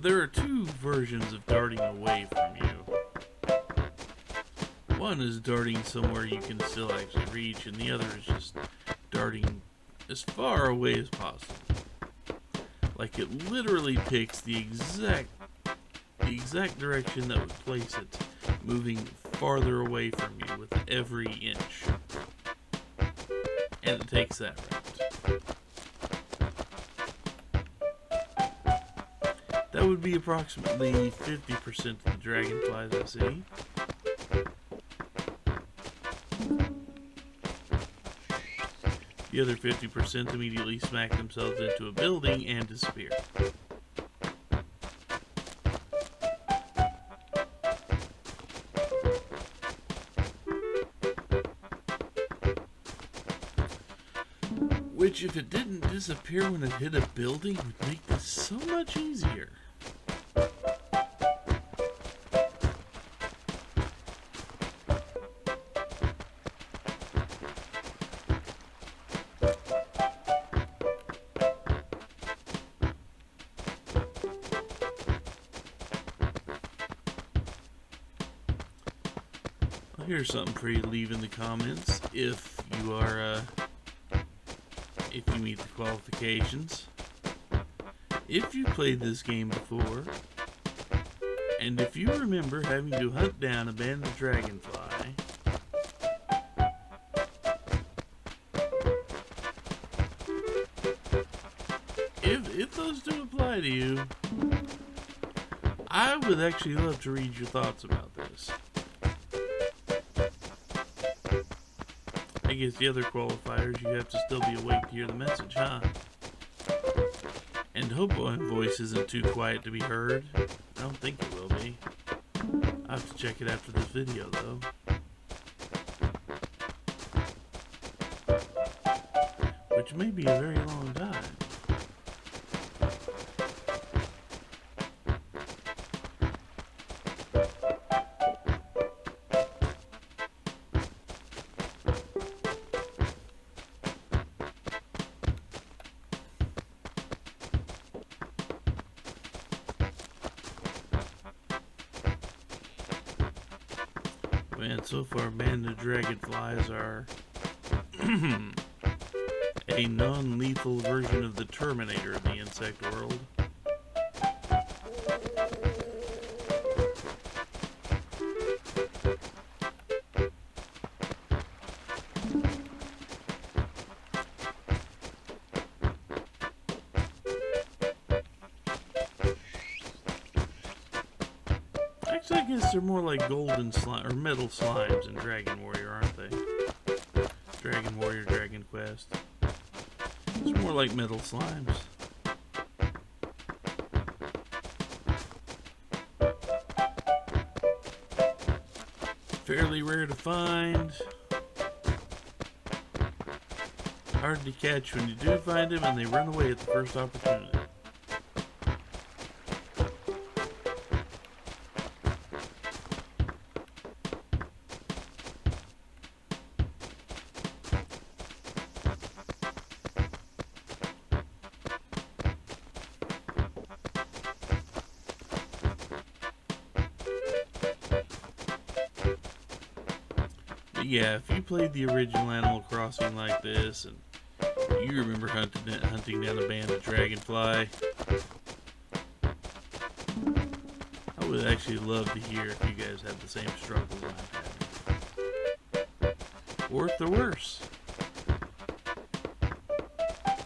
there are two versions of darting away from you. One is darting somewhere you can still actually reach, and the other is just darting as far away as possible. Like it literally picks the exact direction that would place it, moving farther away from you with every inch. And it takes that route. That would be approximately 50% of the dragonflies I see. The other 50% immediately smack themselves into a building and disappear. Which, if it didn't disappear when it hit a building, would make this so much easier. Here's something for you to leave in the comments if you are, if you meet the qualifications. If you played this game before, and if you remember having to hunt down a banded dragonfly, if those do apply to you, I would actually love to read your thoughts about this. I guess the other qualifiers, you have to still be awake to hear the message, huh? And hope my voice isn't too quiet to be heard. I don't think it will be. I'll have to check it after this video, though. Which may be a very long time. Man, so far banded dragonflies are a non-lethal version of the Terminator in the insect world. Actually, I guess they're more like golden slime or metal slimes in Dragon Warrior, aren't they? Dragon Warrior, Dragon Quest. It's more like metal slimes. Fairly rare to find. Hard to catch when you do find them, and they run away at the first opportunity. yeah, if you played the original Animal Crossing like this, and you remember hunting down a band of dragonfly, I would actually love to hear if you guys had the same struggles I'm having. Or if they're worse.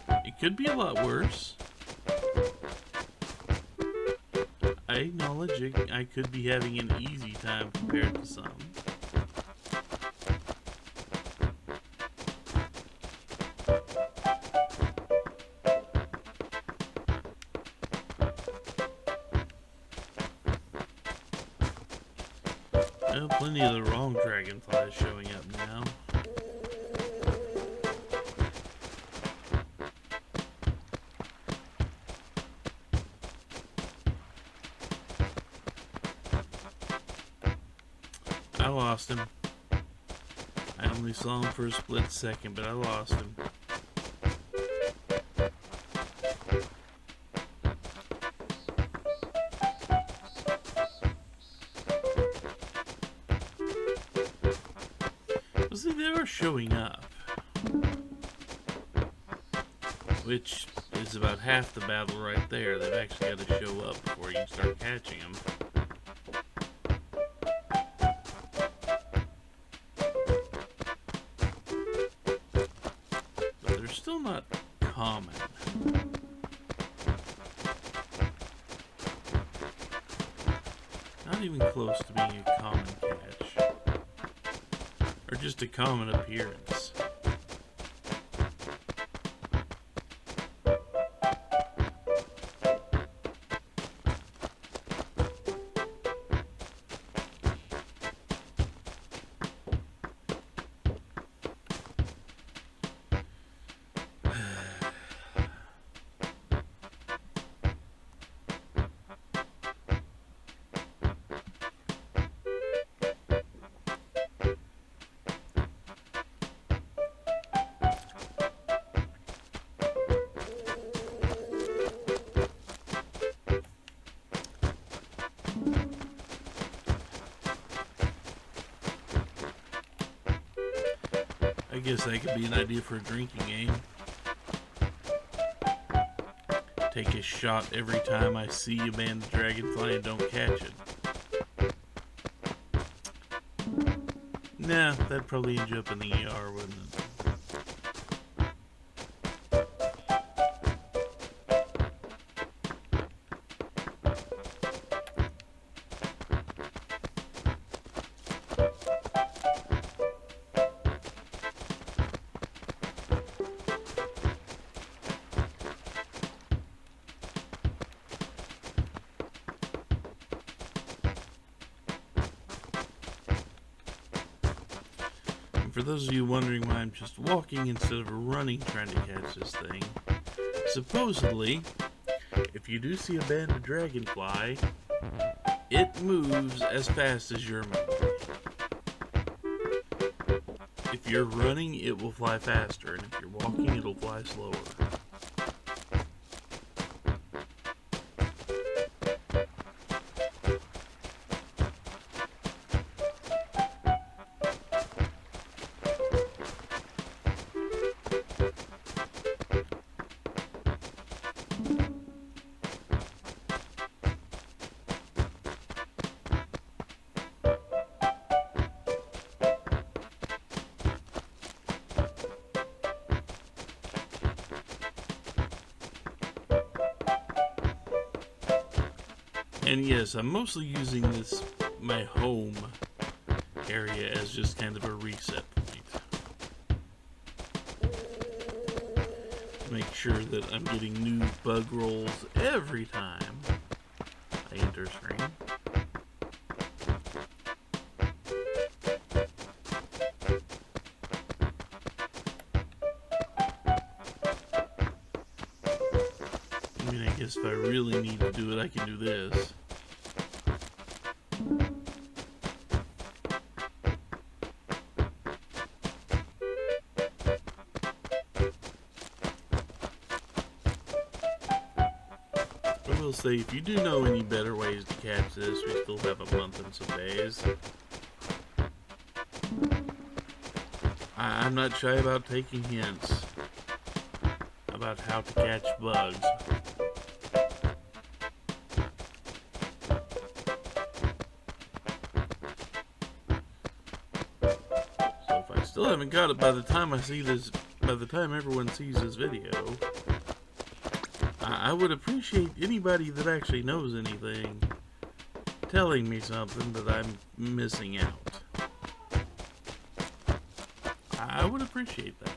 It could be a lot worse. I acknowledge I could be having an easy time compared to some. Well, plenty of the wrong dragonflies showing up now. I lost him. I only saw him for a split second, but I lost him. See, they are showing up, which is about half the battle right there. They've actually got to show up before you can start catching them. But they're still not common. Not even close to being a common catch. Or just a common appearance. I guess that could be an idea for a drinking game. Take a shot every time I see a band of dragonfly and don't catch it. Nah, that'd probably end you up in the ER, wouldn't it? For those of you wondering why I'm just walking instead of running trying to catch this thing, supposedly, if you do see a band of dragonfly, it moves as fast as you're moving. If you're running, it will fly faster, and if you're walking, it'll fly slower. And yes, I'm mostly using my home area, as just kind of a reset point. To make sure that I'm getting new bug rolls every time I enter a screen. I mean, I guess if I really need to do it, I can do this. I will say, if you do know any better ways to catch this, we still have a month and some days. I'm not shy about taking hints about how to catch bugs. So if I still haven't got it by the time everyone sees this video, I would appreciate anybody that actually knows anything telling me something that I'm missing out. I would appreciate that.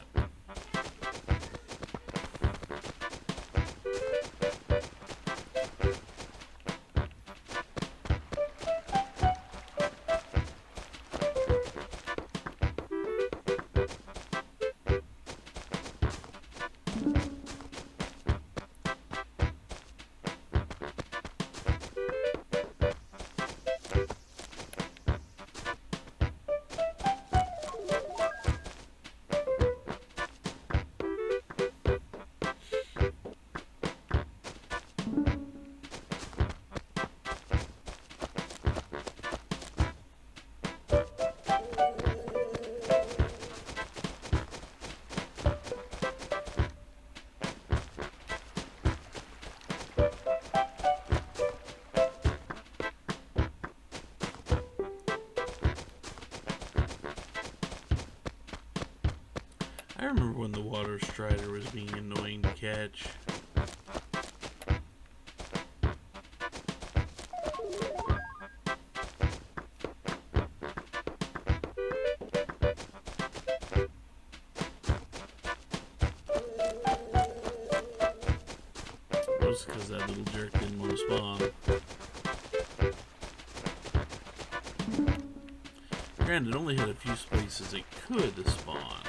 I remember when the water strider was being annoying to catch. Mostly because that little jerk didn't want to spawn. Granted, it only had a few spaces it could spawn.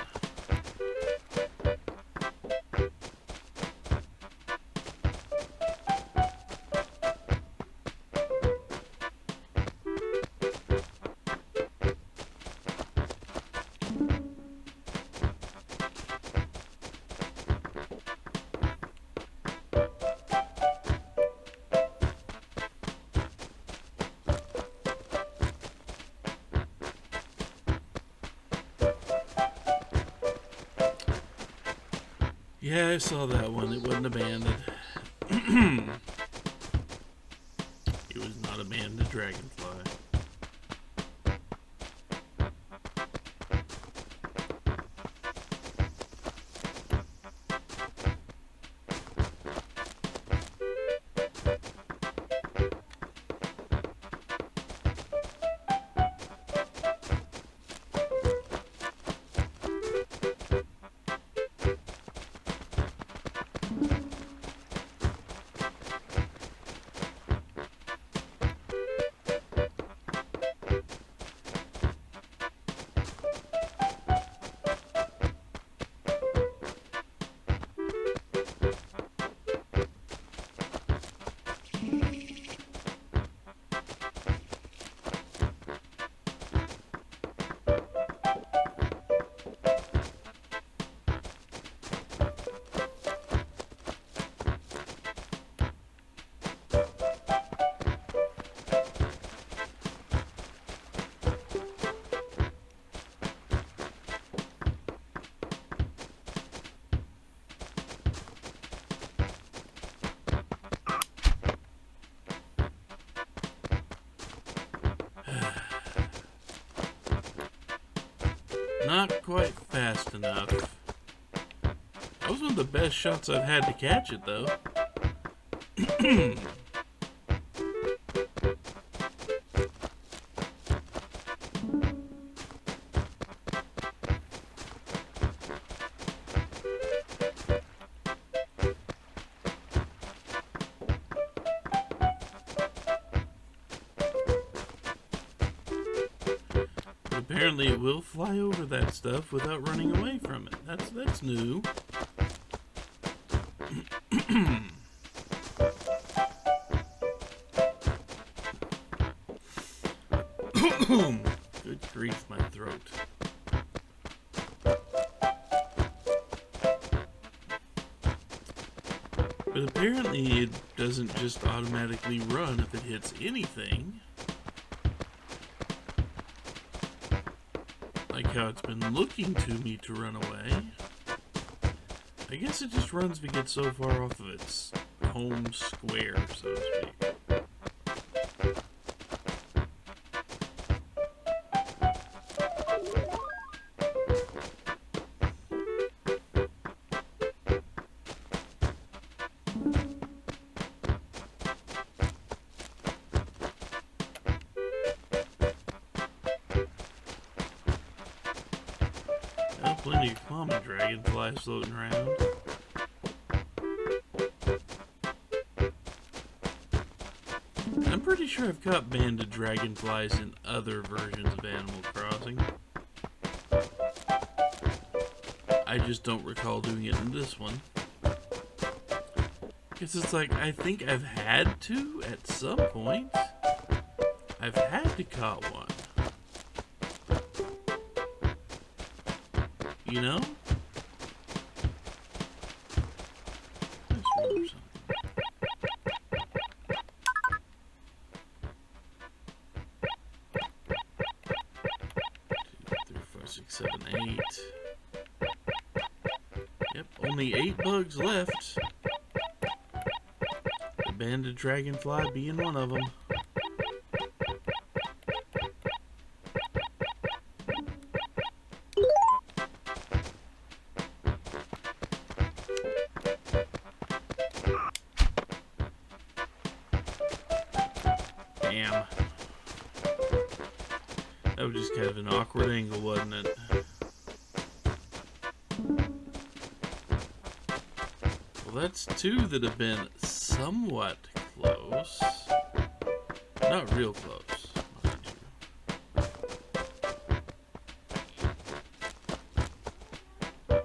Yeah, I saw that one. It wasn't abandoned. It was not abandoned dragonfly. Not quite fast enough. That was one of the best shots I've had to catch it, though. Apparently it will fly over that stuff without running away from it. That's new. Good grief, my throat. But apparently it doesn't just automatically run if it hits anything. like how it's been looking to me to run away. I guess it just runs to get so far off of its home square, so to speak. Plenty of common dragonflies floating around. I'm pretty sure I've caught banded dragonflies in other versions of Animal Crossing. I just don't recall doing it in this one. Because it's like, I think I've had to at some point. I've had to caught one. You know? Let's remember something. 2, 3, 4, 6, 7, 8. Yep, only 8 bugs left. The banded dragonfly being one of them. Damn. That was just kind of an awkward angle, wasn't it? Well, that's 2 that have been somewhat close. Not real close, mind you.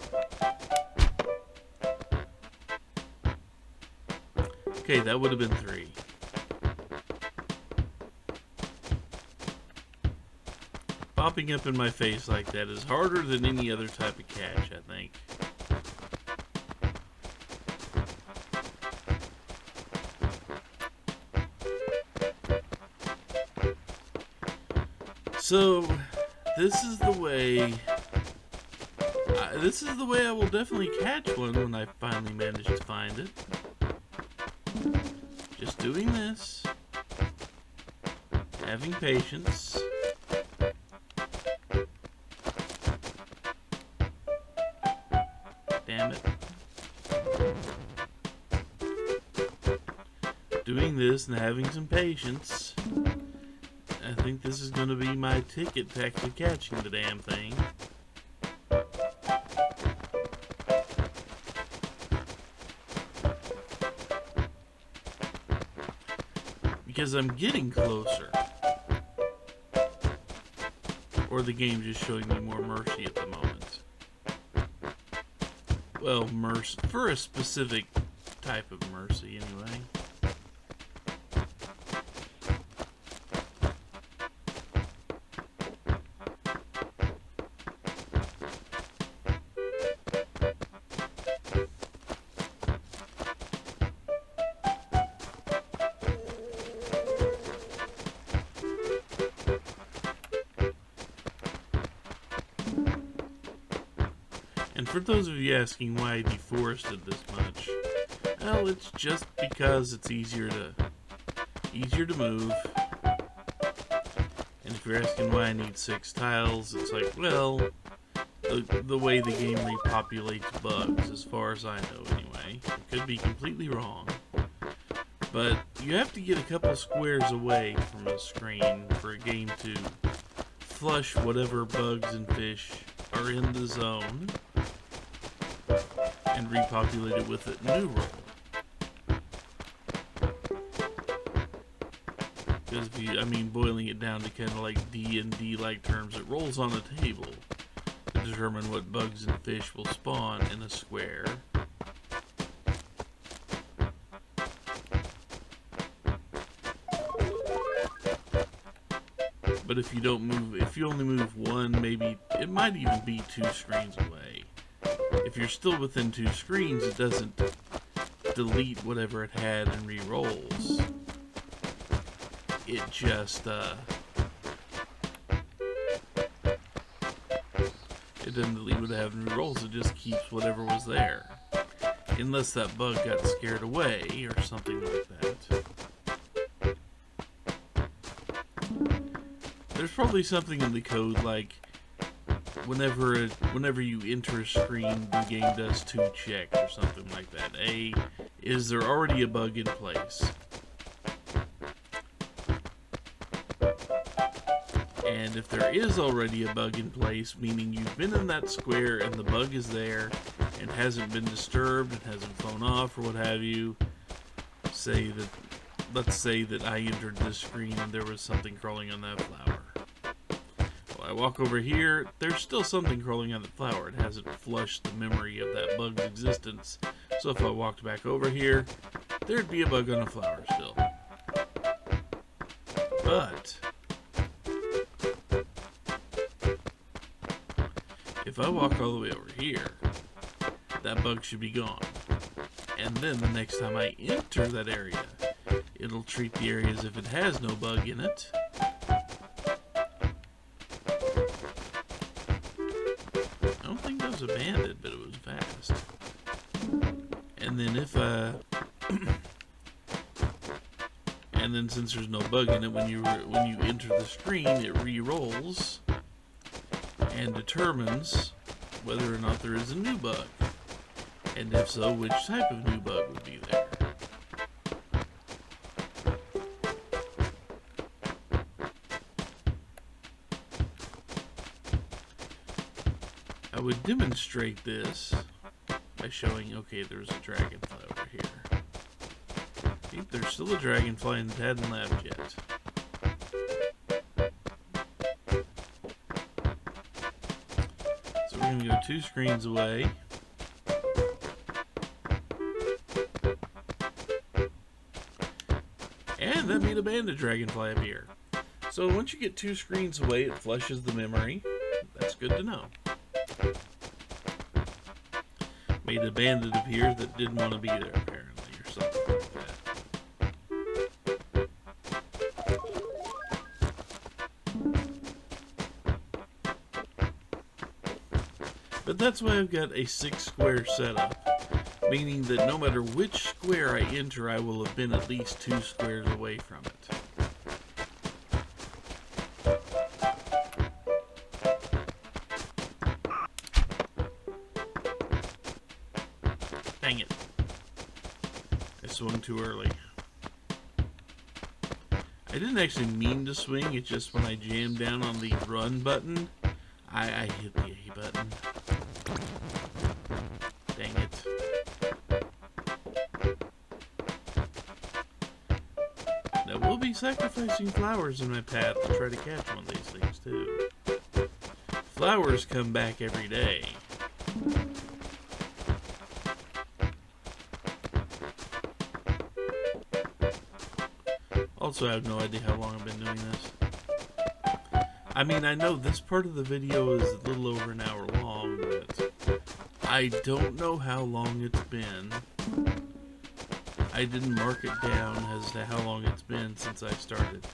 Okay, that would have been 3. Popping up in my face like that is harder than any other type of catch, I think. So, this is the way I will definitely catch one when I finally manage to find it. Just doing this, having patience. Damn it. Doing this and having some patience. I think this is going to be my ticket to actually catching the damn thing. Because I'm getting closer. Or the game's just showing me more mercy at the moment. Well, mercy for a specific type of mercy, anyway. And for those of you asking why I deforested this much, well, it's just because it's easier to move. And if you're asking why I need 6 tiles, it's like, well, the way the game repopulates bugs, as far as I know anyway. It could be completely wrong. But you have to get a couple squares away from a screen for a game to flush whatever bugs and fish are in the zone and repopulate it with a new roll. Because if you, boiling it down to kind of like D&D-like terms, it rolls on the table to determine what bugs and fish will spawn in a square. But if you don't move, if you only move 1, maybe, it might even be 2 screens away. If you're still within 2 screens, it doesn't delete whatever it had and re-rolls. It just, It doesn't leave it have any rolls, it just keeps whatever was there. Unless that bug got scared away or something like that. There's probably something in the code like whenever you enter a screen, the game does 2 checks or something like that. A, is there already a bug in place? And if there is already a bug in place, meaning you've been in that square and the bug is there and hasn't been disturbed and hasn't flown off or what have you, let's say that I entered this screen and there was something crawling on that flower. Well, I walk over here, there's still something crawling on the flower. It hasn't flushed the memory of that bug's existence. So if I walked back over here, there'd be a bug on a flower still. But if I walk all the way over here, that bug should be gone. And then the next time I enter that area, it'll treat the area as if it has no bug in it. I don't think that was a bandit, but it was fast. And then and then since there's no bug in it, when you enter the screen, it re-rolls and determines whether or not there is a new bug. And if so, which type of new bug would be there. I would demonstrate this by showing, okay, there's a dragonfly over here. See, there's still a dragonfly and it hadn't left yet. So we're going to go 2 screens away. And that made a banded dragonfly appear. So once you get 2 screens away, it flushes the memory. That's good to know. Made a bandit appear that didn't want to be there, apparently, or something like that. But that's why I've got a 6 square setup. Meaning that no matter which square I enter, I will have been at least 2 squares away from it. Dang it. I swung too early. I didn't actually mean to swing, it's just when I jammed down on the run button, I hit the A button. Dang it. We'll be sacrificing flowers in my path to try to catch one of these things too. Flowers come back every day. Also, I have no idea how long I've been doing this. I mean, I know this part of the video is a little over an hour long, but I don't know how long it's been. I didn't mark it down as to how long it's been since I started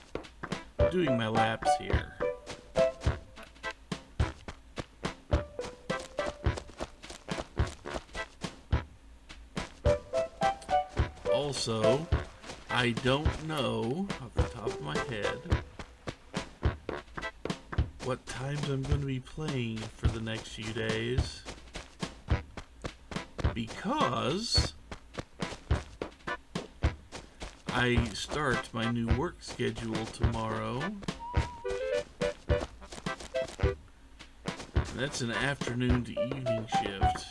doing my laps here. Also, I don't know off the top of my head what times I'm going to be playing for the next few days, because I start my new work schedule tomorrow. That's an afternoon to evening shift.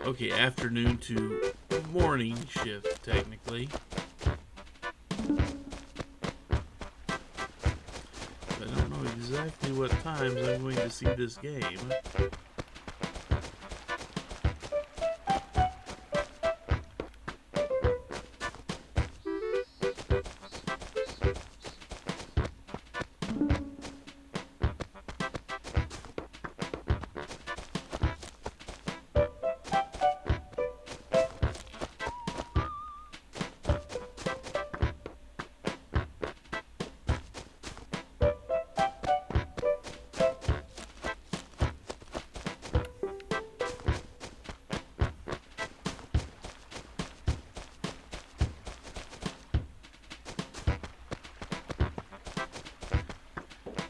Okay, afternoon to morning shift, technically. I don't know exactly what times I'm going to see this game.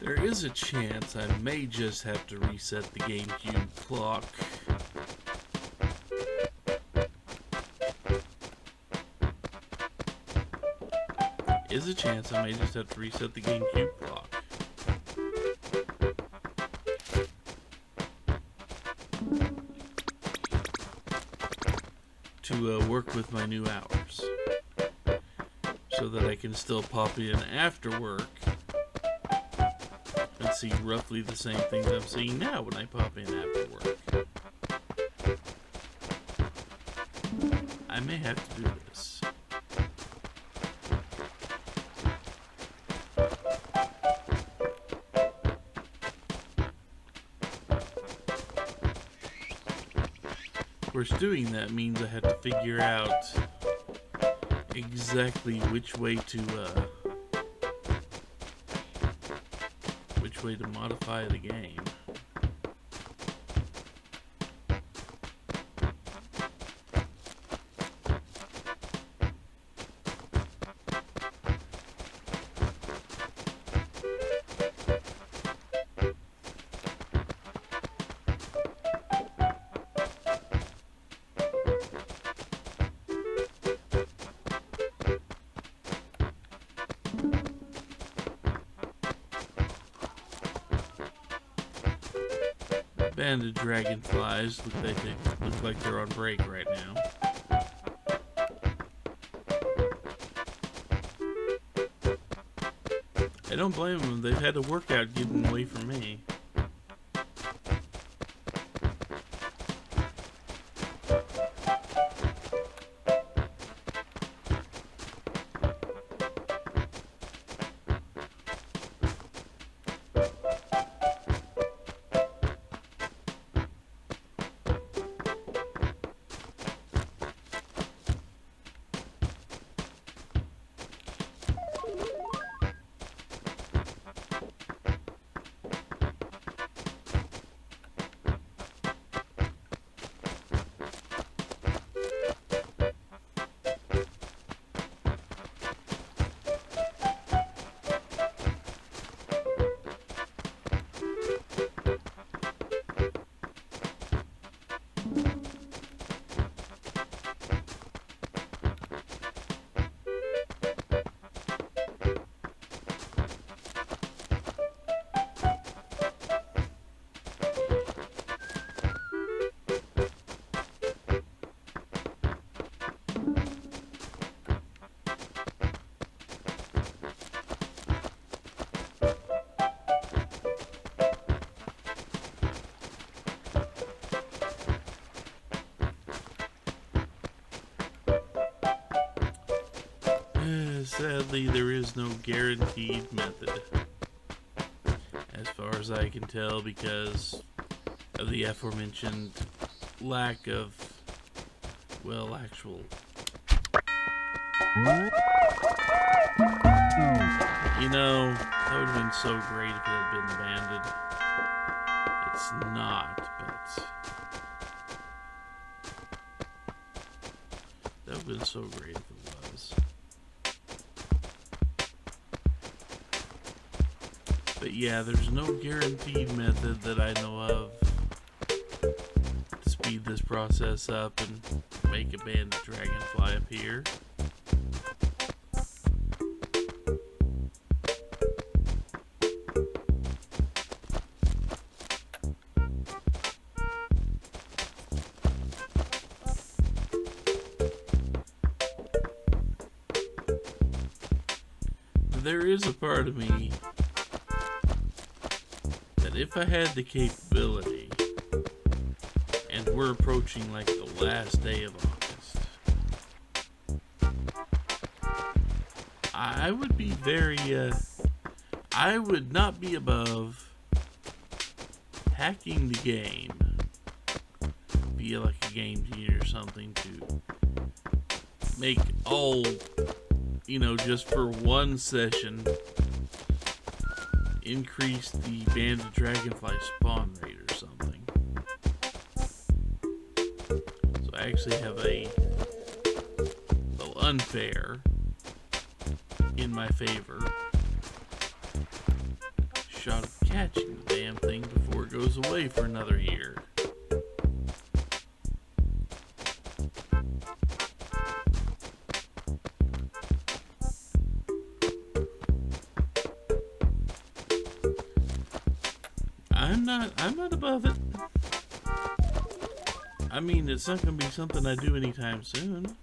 There is a chance I may just have to reset the GameCube clock. Is a chance I may just have to reset the GameCube clock. To work with my new hours. So that I can still pop in after work and see roughly the same things I'm seeing now when I pop in after work. I may have to do this. Of course, doing that means I have to figure out exactly which way to modify the game. Banded dragonflies look like they're on break right now. I don't blame them. They've had a workout getting away from me. Sadly, there is no guaranteed method, as far as I can tell, because of the aforementioned lack of, well, actual... You know, that would have been so great if it had been banded. It's not, but... That would have been so great if it was. But yeah, there's no guaranteed method that I know of to speed this process up and make a banded dragonfly appear. There is a part of me that if I had the capability, and we're approaching like the last day of August, I would be very, I would not be above hacking the game via like a game genie or something to make all, you know, just for one session, increase the banded dragonfly spawn rate or something. So I actually have a little unfair in my favor, shot of catching the damn thing before it goes away for another year. I'm not above it. I mean, it's not going to be something I do anytime soon.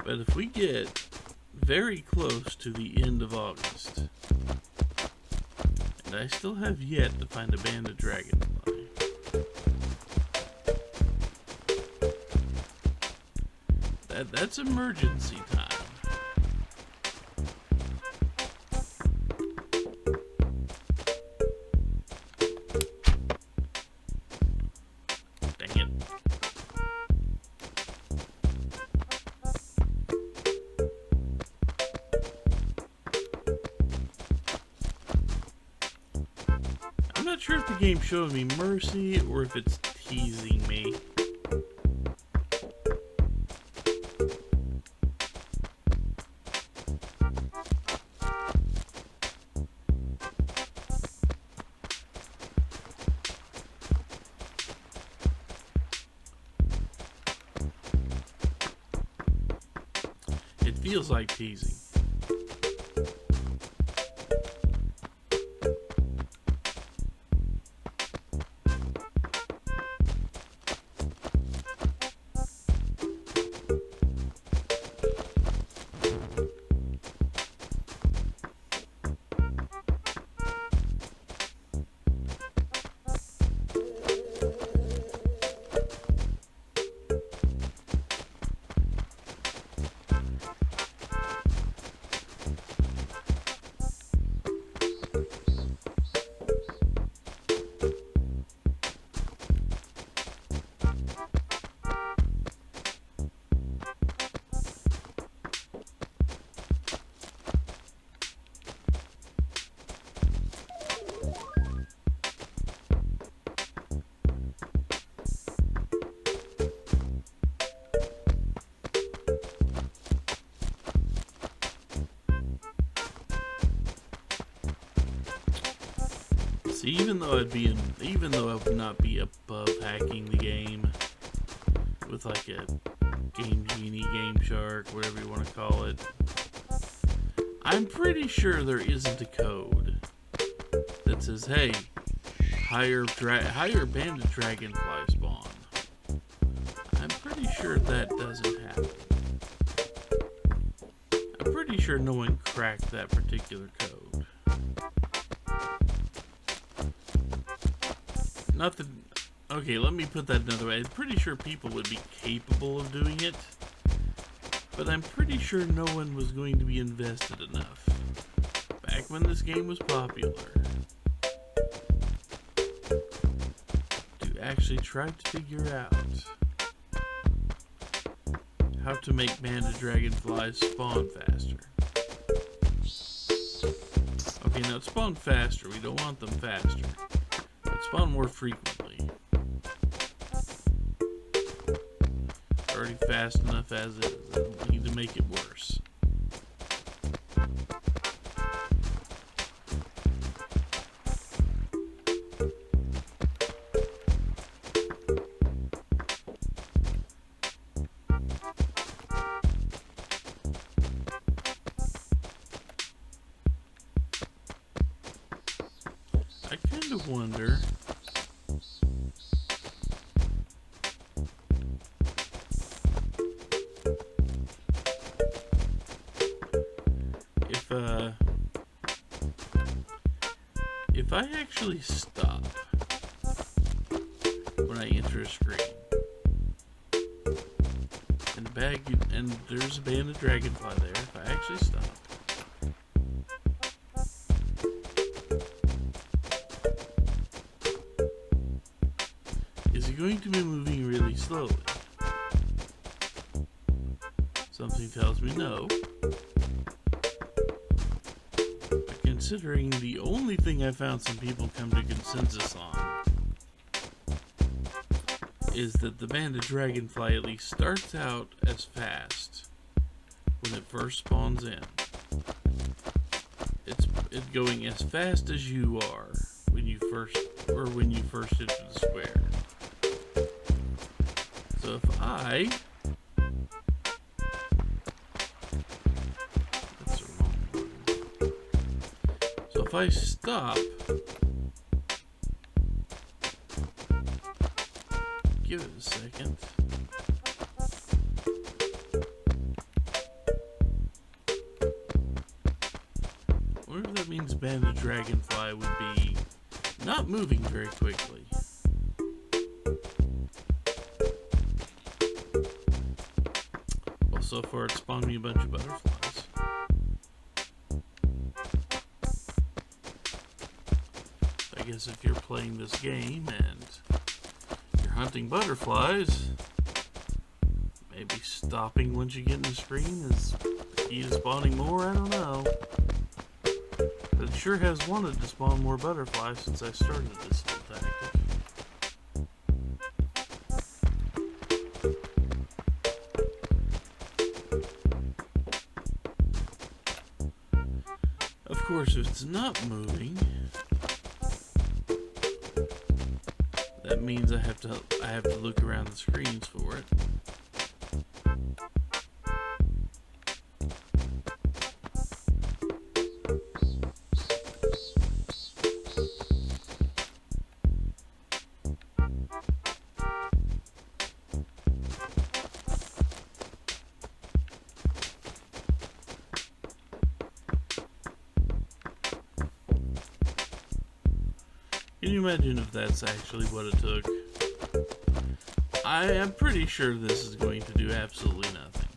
But if we get very close to the end of August, and I still have yet to find a banded dragonfly, that's emergency time. Dang it. I'm not sure if the game's showing me mercy or if it's teasing me. It feels like teasing. See, even though I would not be above hacking the game with like a Game Genie, Game Shark, whatever you want to call it, I'm pretty sure there isn't a code that says, "Hey, higher banded dragonfly spawn." I'm pretty sure that doesn't happen. I'm pretty sure no one cracked that particular code. Not that... Okay, let me put that another way. I'm pretty sure people would be capable of doing it, but I'm pretty sure no one was going to be invested enough, back when this game was popular, to actually try to figure out how to make banded dragonflies spawn faster. Okay, now spawn faster. We don't want them faster. Spawn more frequently. Already fast enough as is. I don't need to make it worse. I kind of wonder if I actually stop when I enter a screen and there's a banded dragonfly there, if I actually stop, is it going to be moving really slowly? Something tells me no. But considering the only thing I found some people come to consensus on is that the banded dragonfly at least starts out as fast when it first spawns in. it going as fast as you are when you first enter the square. So if I that's the wrong one. So if I stop, give it a second. I wonder if that means Banded Dragonfly would be not moving very quickly. Well, so far it spawned me a bunch of butterflies. I guess if you're playing this game and you're hunting butterflies, maybe stopping once you get in the screen is the key to spawning more. I don't know. But it sure has wanted to spawn more butterflies since I started this little tactic. Of course, if it's not moving, that means I have to look around the screens for it. Can you imagine if that's actually what it took? I am pretty sure this is going to do absolutely nothing.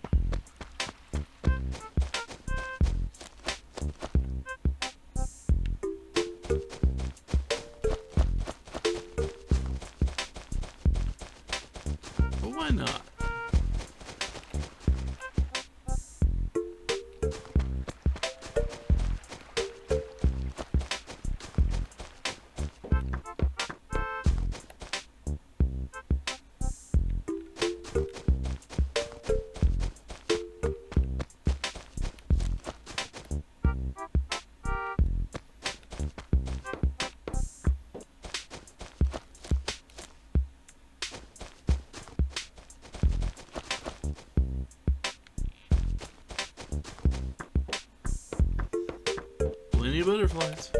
But why not? Plenty of butterflies.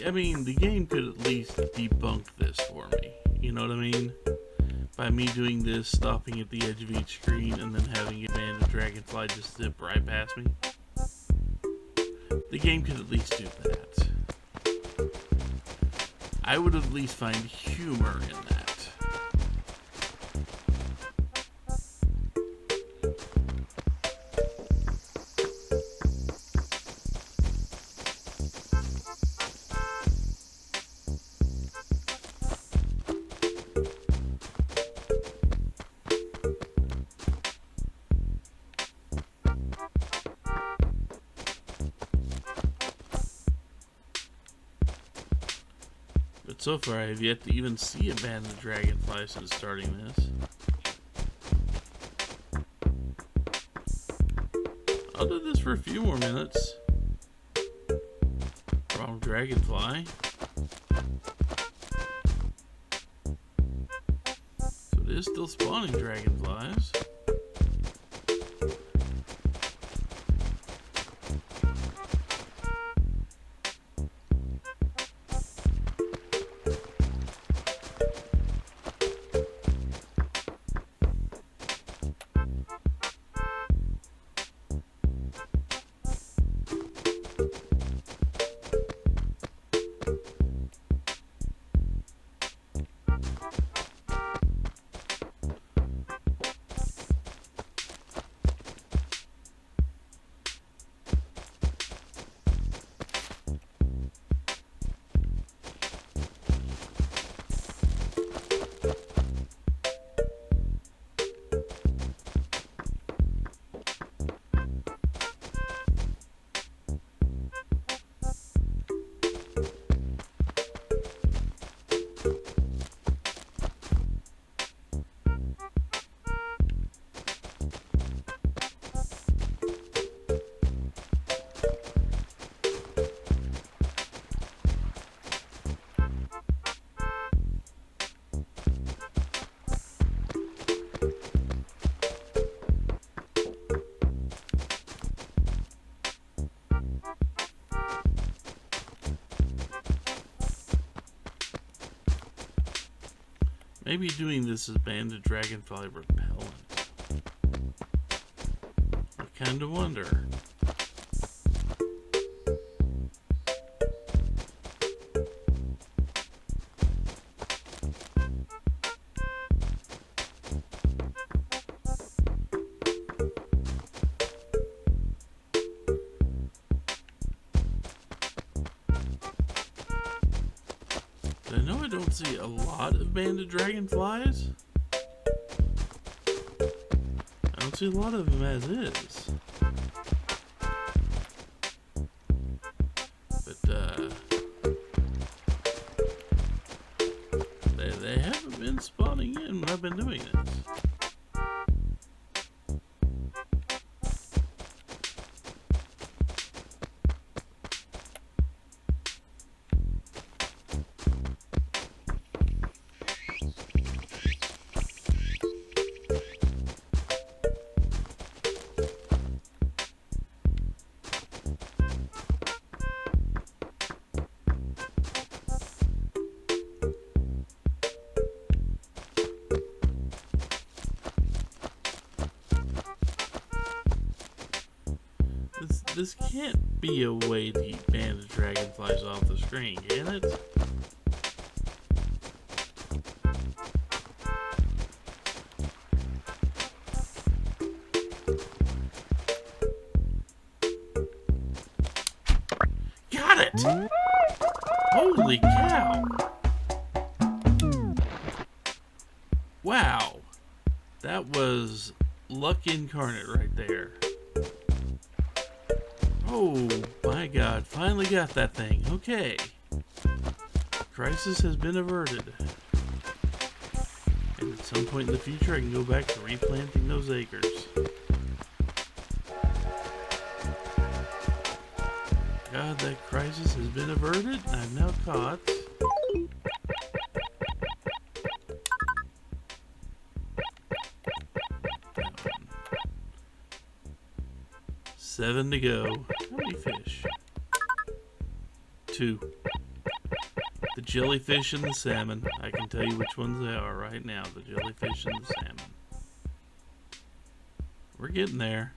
I mean, the game could at least debunk this for me. You know what I mean? By me doing this, stopping at the edge of each screen, and then having a Banded Dragonfly just zip right past me. The game could at least do that. I would at least find humor in that. But so far, I have yet to even see a Banded Dragonfly since starting this. I'll do this for a few more minutes. Wrong dragonfly. So it is still spawning dragonflies. Maybe doing this is banded dragonfly repellent. I kind of wonder. I know I don't see a lot of banded dragonflies. I don't see a lot of them as is. But, they haven't been spawning in when I've been doing this. This can't be a way to keep banded dragonflies off the screen, can it? Got it! Holy cow! Wow! That was luck incarnate right there. Oh my god, finally got that thing. Okay. Crisis has been averted. And at some point in the future I can go back to replanting those acres. God, that crisis has been averted. I've now caught 7 to go. How many fish? 2. The jellyfish and the salmon. I can tell you which ones they are right now. The jellyfish and the salmon. We're getting there.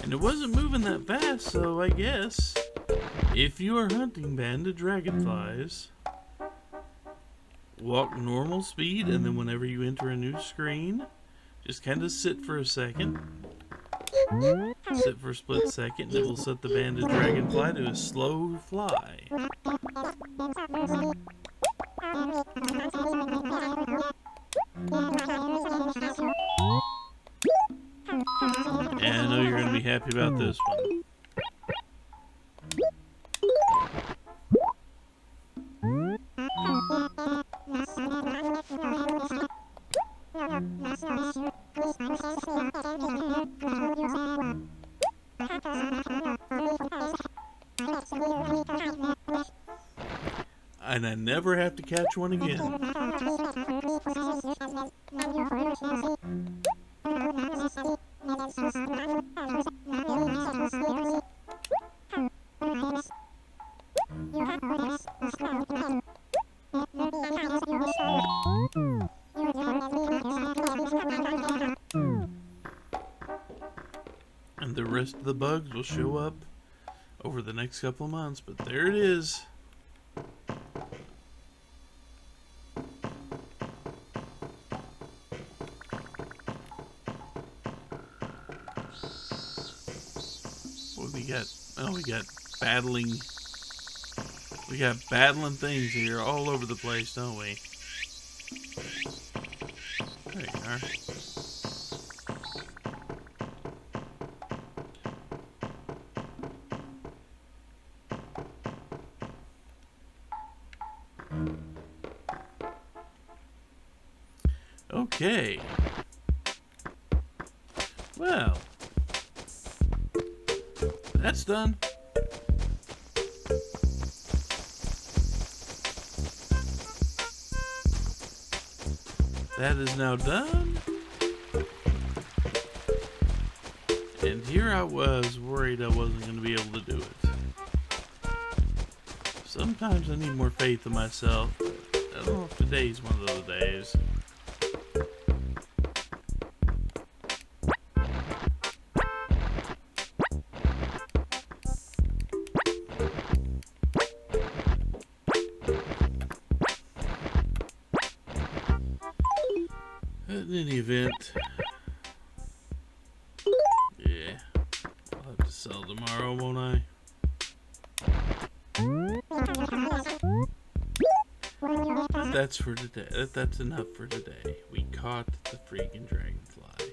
And it wasn't moving that fast, so I guess if you are hunting banded dragonflies, walk normal speed, and then whenever you enter a new screen, just kind of sit for a second. Sit for a split second, and it will set the banded dragonfly to a slow fly. And I know you're going to be happy about this one. And I never have to catch one again. And the rest of the bugs will show up over the next couple of months, but there it is. What we got? Oh, we got battling things here all over the place, don't we? There you are. Okay. Well, that's done. That is now done. And here I was worried I wasn't going to be able to do it. Sometimes I need more faith in myself. But I don't know if today's one of those days. In any event, yeah, I'll have to sell tomorrow, won't I? That's for today. That's enough for today. We caught the freaking dragonfly.